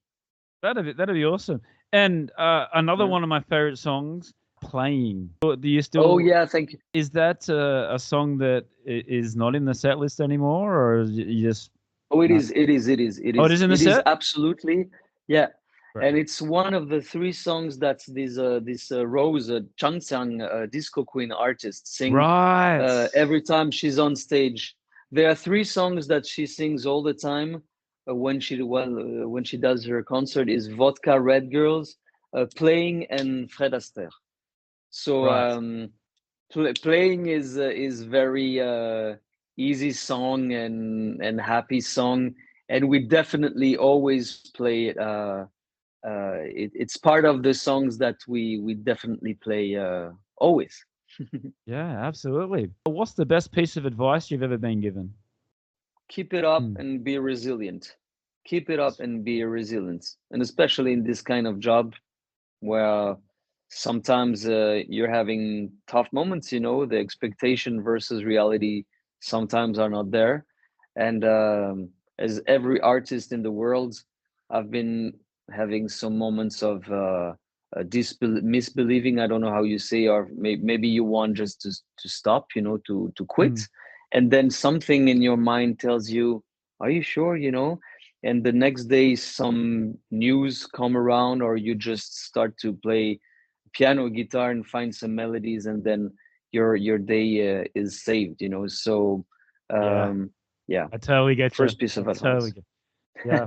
that'd be awesome. And another Yeah. one of my favorite songs, "Playing." Do you Oh still yeah, thank you. is that a song that is not in the set list anymore, or is you just Oh, it No. is. It is. It is. It Oh, it is. is in the It is set? absolutely. Yeah, Right. and it's one of the three songs that this Rose Changxiang disco queen artist sing Right. every time she's on stage. There are three songs that she sings all the time when she does her concert is Vodka Red Girls, Playing, and Fred Astaire. So Right. Playing is very easy song and happy song, and we definitely always play it. It's part of the songs that we definitely play always. Yeah, absolutely. What's the best piece of advice you've ever been given? Keep it up Hmm. and be resilient. Keep it up and be resilient, and especially in this kind of job where sometimes you're having tough moments. The expectation versus reality sometimes are not there, and as every artist in the world, I've been having some moments of misbelieving. I don't know how you say, or maybe you want just to stop, to quit, Hmm. and then something in your mind tells you, are you sure? And the next day some news come around, or you just start to play piano, guitar, and find some melodies, and then your day is saved. So Yeah, um yeah, I totally get you. first piece I of totally advice. get. Yeah.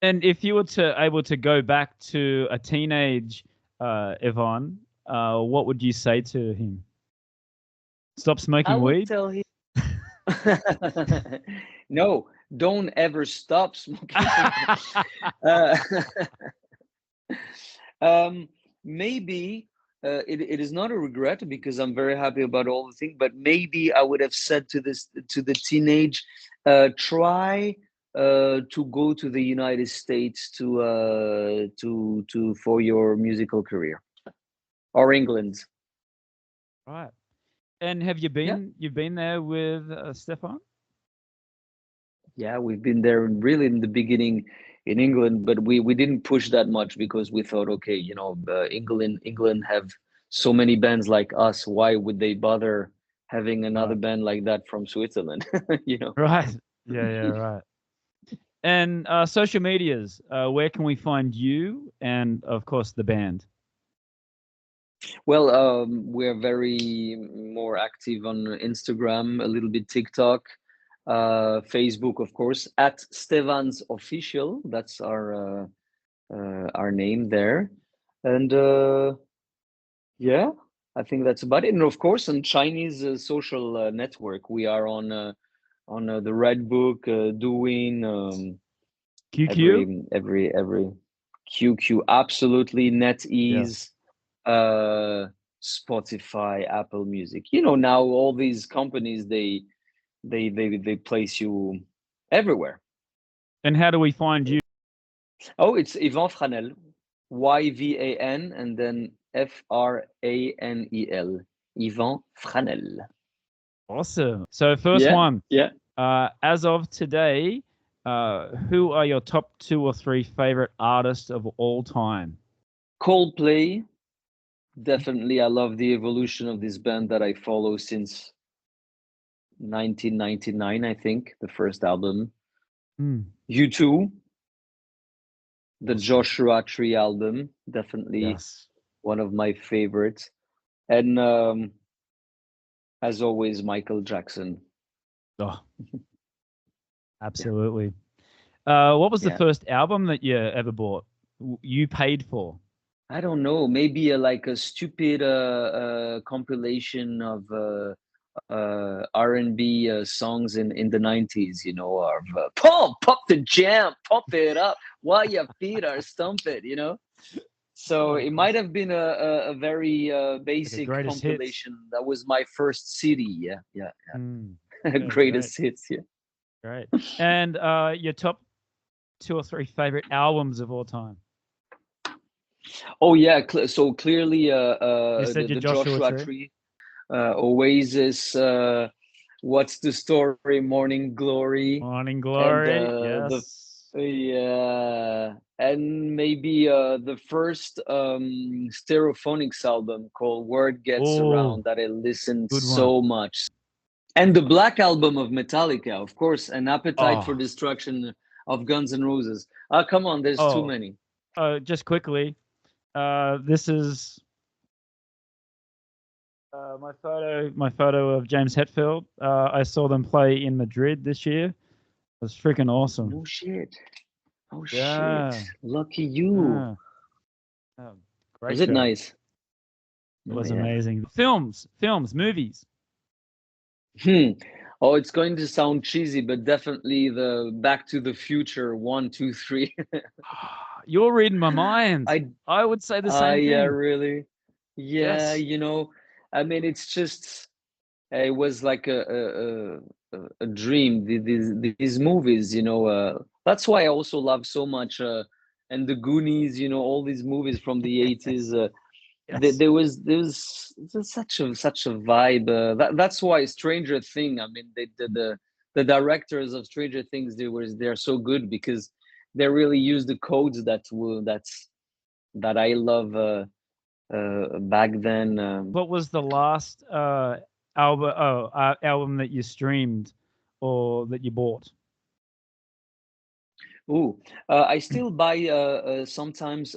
And if you were able to go back to a teenage Yvonne, what would you say to him? Stop I smoking would weed? tell him no, don't ever stop smoking. uh, Um, maybe it is not a regret because I'm very happy about all the things. But maybe I would have said to the teenage, try to go to the United States to for your musical career, or England. Right. And have Yeah, you've been there with Stefan? yeah, we've been there really in the beginning in England, but we didn't push that much because we thought, okay, England have so many bands like us. Why would they bother having another Right. band like that from Switzerland? Right. Yeah, yeah, right. And social medias, where can we find you and of course the band? Well, we're very more active on Instagram, a little bit TikTok, Facebook, of course, at Stevans Official. That's our name there, and yeah, I think that's about it. And of course, on Chinese social network, we are on the Red Book, doing QQ? every QQ, absolutely, Yes. NetEase, uh, Spotify, Apple Music. Now all these companies they place you everywhere. And how do we find you? Oh, it's Yvan Franel, YVAN, and then FRANEL, Yvan Franel. Awesome. So first Yeah, one, yeah. as of today, who are your top two or three favorite artists of all time? Coldplay, definitely. I love the evolution of this band that I follow since 1999, I think, the first album. Hmm. U2, the Awesome. Joshua Tree album, definitely Yes. one of my favorites. And as always, Michael Jackson. Oh, Yeah, absolutely. What was the yeah. first album that you ever bought? You paid for? I don't know, maybe like a stupid compilation of R&B songs in the 90s, of pump the jam, pump it up while your feet are stomping. So Oh, it might awesome. have been a very Like a basic greatest hits. compilation. That was my first CD. Yeah, yeah, Hmm. yeah. Yeah, great, Greatest hits. Yeah. great. And your top two or three favorite albums of all time? Oh yeah. So clearly, You said your the Joshua Joshua Tree. Tree, Oasis. What's the story? Morning Glory, Morning and Glory. the Yes. yeah, and maybe the first Stereophonics album called Word Gets Oh, Around that I listened good one. so much. And the Black Album of Metallica, of course, An Appetite for Oh, Destruction of Guns N' Roses. Come on, there's too oh, many. just quickly. This is my photo of James Hetfield. I saw them play in Madrid this year. It was freaking awesome. No shit. Oh shit. Yeah. Lucky you. Yeah. Oh, great Was it show. nice? It Oh was yeah. amazing. Films, movies. Hmm. Oh, it's going to sound cheesy, but definitely the Back to the Future 1, 2, 3. You're reading my mind. I I would say the same yeah, thing. really. Yeah, Yes. I mean, it's just it was like a dream. These movies, that's why I also love so much. And the Goonies, all these movies from the 80s. Yes. There was such a vibe. That's why Stranger Thing. I mean, the directors of Stranger Things, they're so good because they really use the codes that I love back then. What was the last album that you streamed or that you bought? Ooh, I still buy sometimes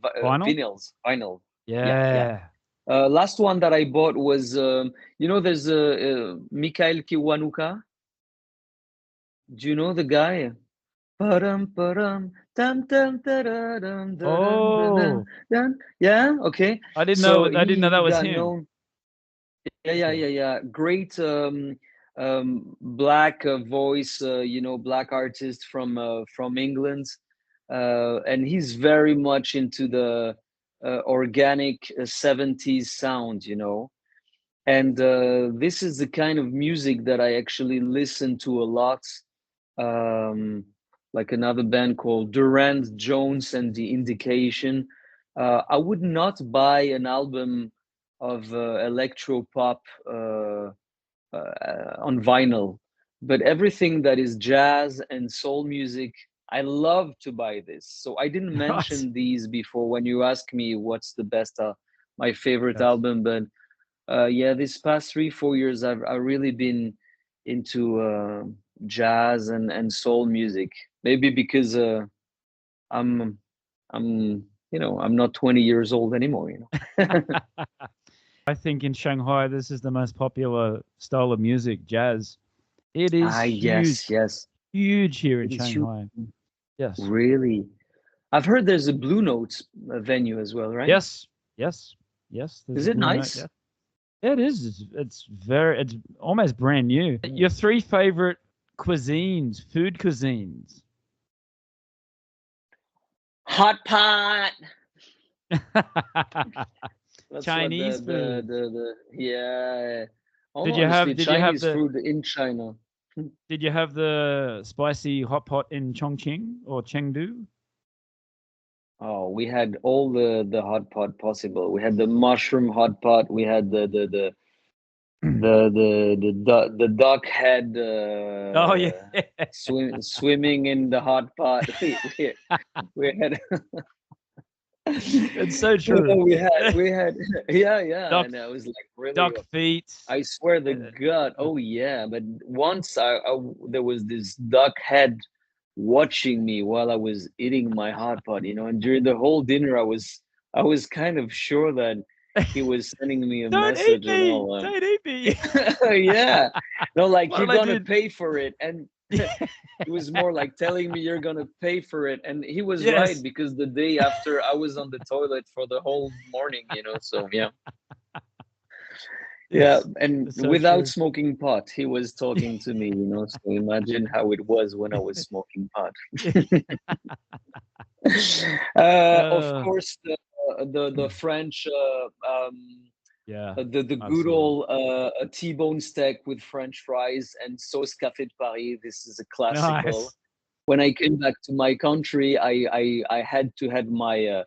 Vinyl? vinyl. Yeah, yeah. Yeah. Last one that I bought was there's Mikhail Kiwanuka. Do you know the guy? Param param tam tam tararam daram dadam Oh, dam. Yeah, okay. I didn't know. So I didn't know that he was got him. known. Yeah. Okay. Great black voice, black artist from England, and he's very much into the organic 70s sound, and this is the kind of music that I actually listen to a lot. Um, like another band called Durand Jones and the Indication. I would not buy an album of electro pop on vinyl, but everything that is jazz and soul music, I love to buy this. So I didn't Right. mention these before when you ask me what's the best, my favorite Yes. album, but yeah, these past 3 4 years, I've really been into jazz and soul music. Maybe because I'm I'm not 20 years old anymore. I think in Shanghai, this is the most popular style of music, jazz. It is Yes, yes, huge here in it is huge. Shanghai. Yes. Really, I've heard there's a Blue Notes venue as well, right? Yes. Yes. Yes. There's Is a it Blue Note. nice? Yeah. Yeah, it is. It's almost brand new. Your three favorite food cuisines. Hot pot. That's what Chinese food. the yeah. Did you Honestly, have did you have Chinese the food in China. did you have the spicy hot pot in Chongqing or Chengdu? Oh, we had all the hot pot possible. We had the mushroom hot pot. We had the duck head Oh yeah. swimming in the hot pot. We had It's so true. we had yeah, Duck and I was like really. duck feet. I swear the God. Oh yeah, but once there was this duck head watching me while I was eating my hot pot, and during the whole dinner I was kind of sure that he was sending me a Don't eat message and me. all. Don't eat me. Yeah, no, like What you're did I gonna do? pay for it, and it was more like telling me you're gonna pay for it, and he was right Yes. because the day after I was on the toilet for the whole morning. So yeah. Yeah, Yes. and It's so without true. smoking pot, he was talking to me. So imagine how it was when I was smoking pot. Of uh, course, the French, yeah, the good absolutely. old T-bone steak with French fries and sauce café de Paris. This is a classical. Nice. When I came back to my country, I had to have my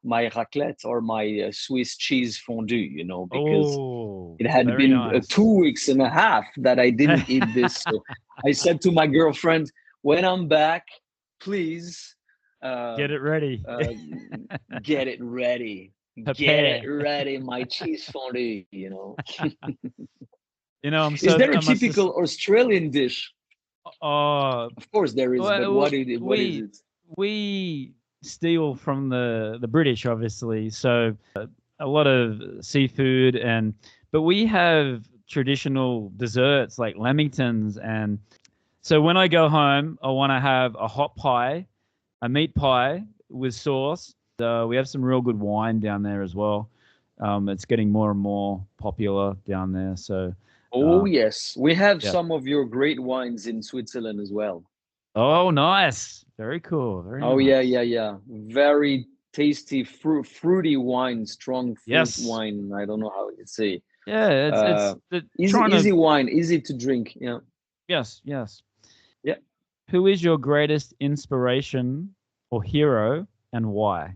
raclette or my Swiss cheese fondue, because Oh, it had very been nice. 2 weeks and a half that I didn't eat this. So I said to my girlfriend, when I'm back, please uh, Get it ready. uh, get it ready. Get it Prepare. ready, my cheese fondue, You know, I'm Is so there a I must just. typical Australian dish? Oh, Of course there is, but well, what is it? we steal from the British, obviously. So a lot of seafood, and but we have traditional desserts like lamingtons. And so when I go home, I want to have a hot pie, a meat pie with sauce. We have some real good wine down there as well. It's getting more and more popular down there. So Oh uh, yes, we have yeah. some of your great wines in Switzerland as well. Oh, nice. Very cool. Very Oh yeah, nice. yeah, yeah. Very tasty, fruity wine, strong fruit Yes. wine. I don't know how to say. Yeah, Uh, it's the easy, trying to. easy wine, easy to drink. Yeah, Yes, yes. yeah. Who is your greatest inspiration or hero, and why?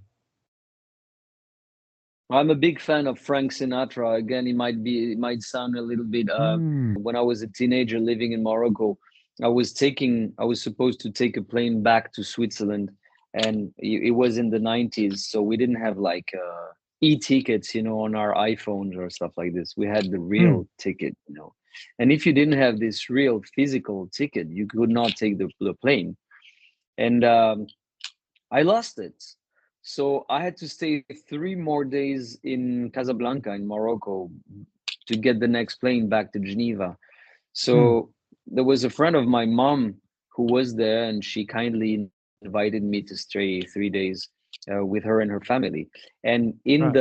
I'm a big fan of Frank Sinatra. Again, it might sound a little bit. Mm, When I was a teenager living in Morocco, I was supposed to take a plane back to Switzerland, and it was in the 90s, so we didn't have like e-tickets, on our iPhones or stuff like this. We had the mm. real ticket. And if you didn't have this real physical ticket, you could not take the plane. And I lost it. So I had to stay 3 more days in Casablanca in Morocco to get the next plane back to Geneva. Mm. So there was a friend of my mom who was there, and she kindly invited me to stay 3 days with her and her family. And in Right.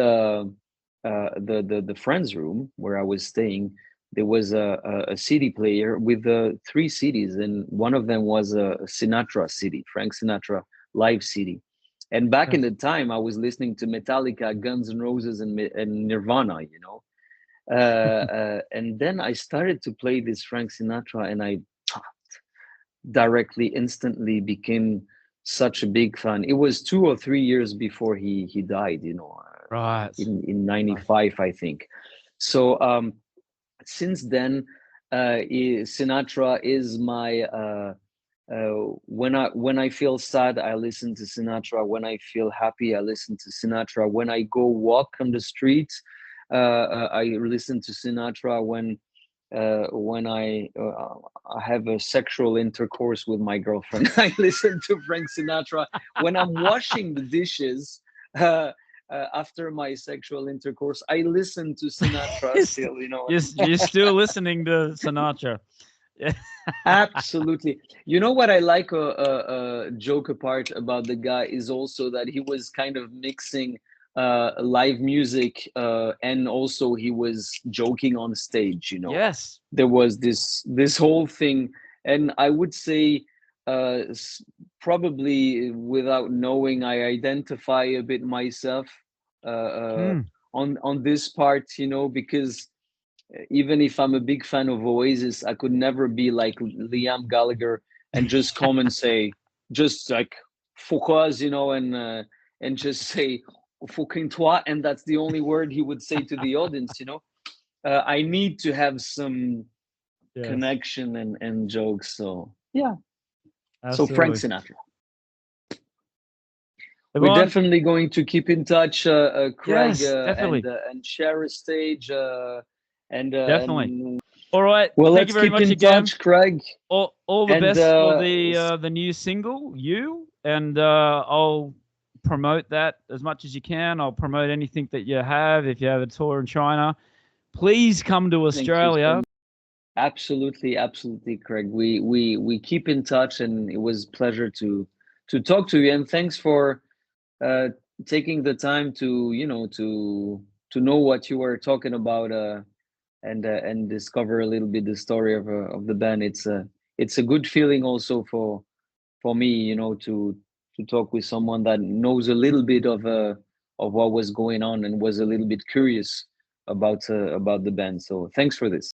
the friend's room where I was staying, there was a CD player with 3 CDs, and one of them was a Sinatra CD, Frank Sinatra live CD. And back in Yes. the time, I was listening to Metallica, Guns N' Roses, and Nirvana. And then I started to play this Frank Sinatra, and I directly, instantly became such a big fan. It was 2 or 3 years before he died, Right. in Right. '95, I think. So since then, Sinatra is my. When I feel sad, I listen to Sinatra. When I feel happy, I listen to Sinatra. When I go walk on the street, I listen to Sinatra. When I have a sexual intercourse with my girlfriend, I listen to Frank Sinatra. When I'm washing the dishes after my sexual intercourse, I listen to Sinatra You're, st- still. You know, you're still listening to Sinatra. Yeah. Absolutely. You know what I like a joke apart about the guy is also that he was kind of mixing live music and also he was joking on stage. Yes. There was this whole thing, and I would say probably without knowing, I identify a bit myself uh, Mm. on this part, because even if I'm a big fan of Oasis, I could never be like Liam Gallagher and just come and say, just like focus, and just say fucking toi, and that's the only word he would say to the audience. I need to have some Yes. connection and jokes. So yeah, so Frank Absolutely. Sinatra. We're Yvonne, definitely going to keep in touch, Craig, yes, definitely. and share a stage, Definitely. and All right. well, Thank you let's very keep much in again. touch, Craig. All the And best for the new single, You, and I'll promote that as much as you can. I'll promote anything that you have. If you have a tour in China, please come to thank you so Australia. much. Absolutely, absolutely, Craig. We keep in touch, and it was a pleasure to talk to you. And thanks for uh, taking the time to know what you were talking about, and discover a little bit the story of the band. It's a good feeling also for me, to talk with someone that knows a little bit of what was going on and was a little bit curious about the band. So thanks for this.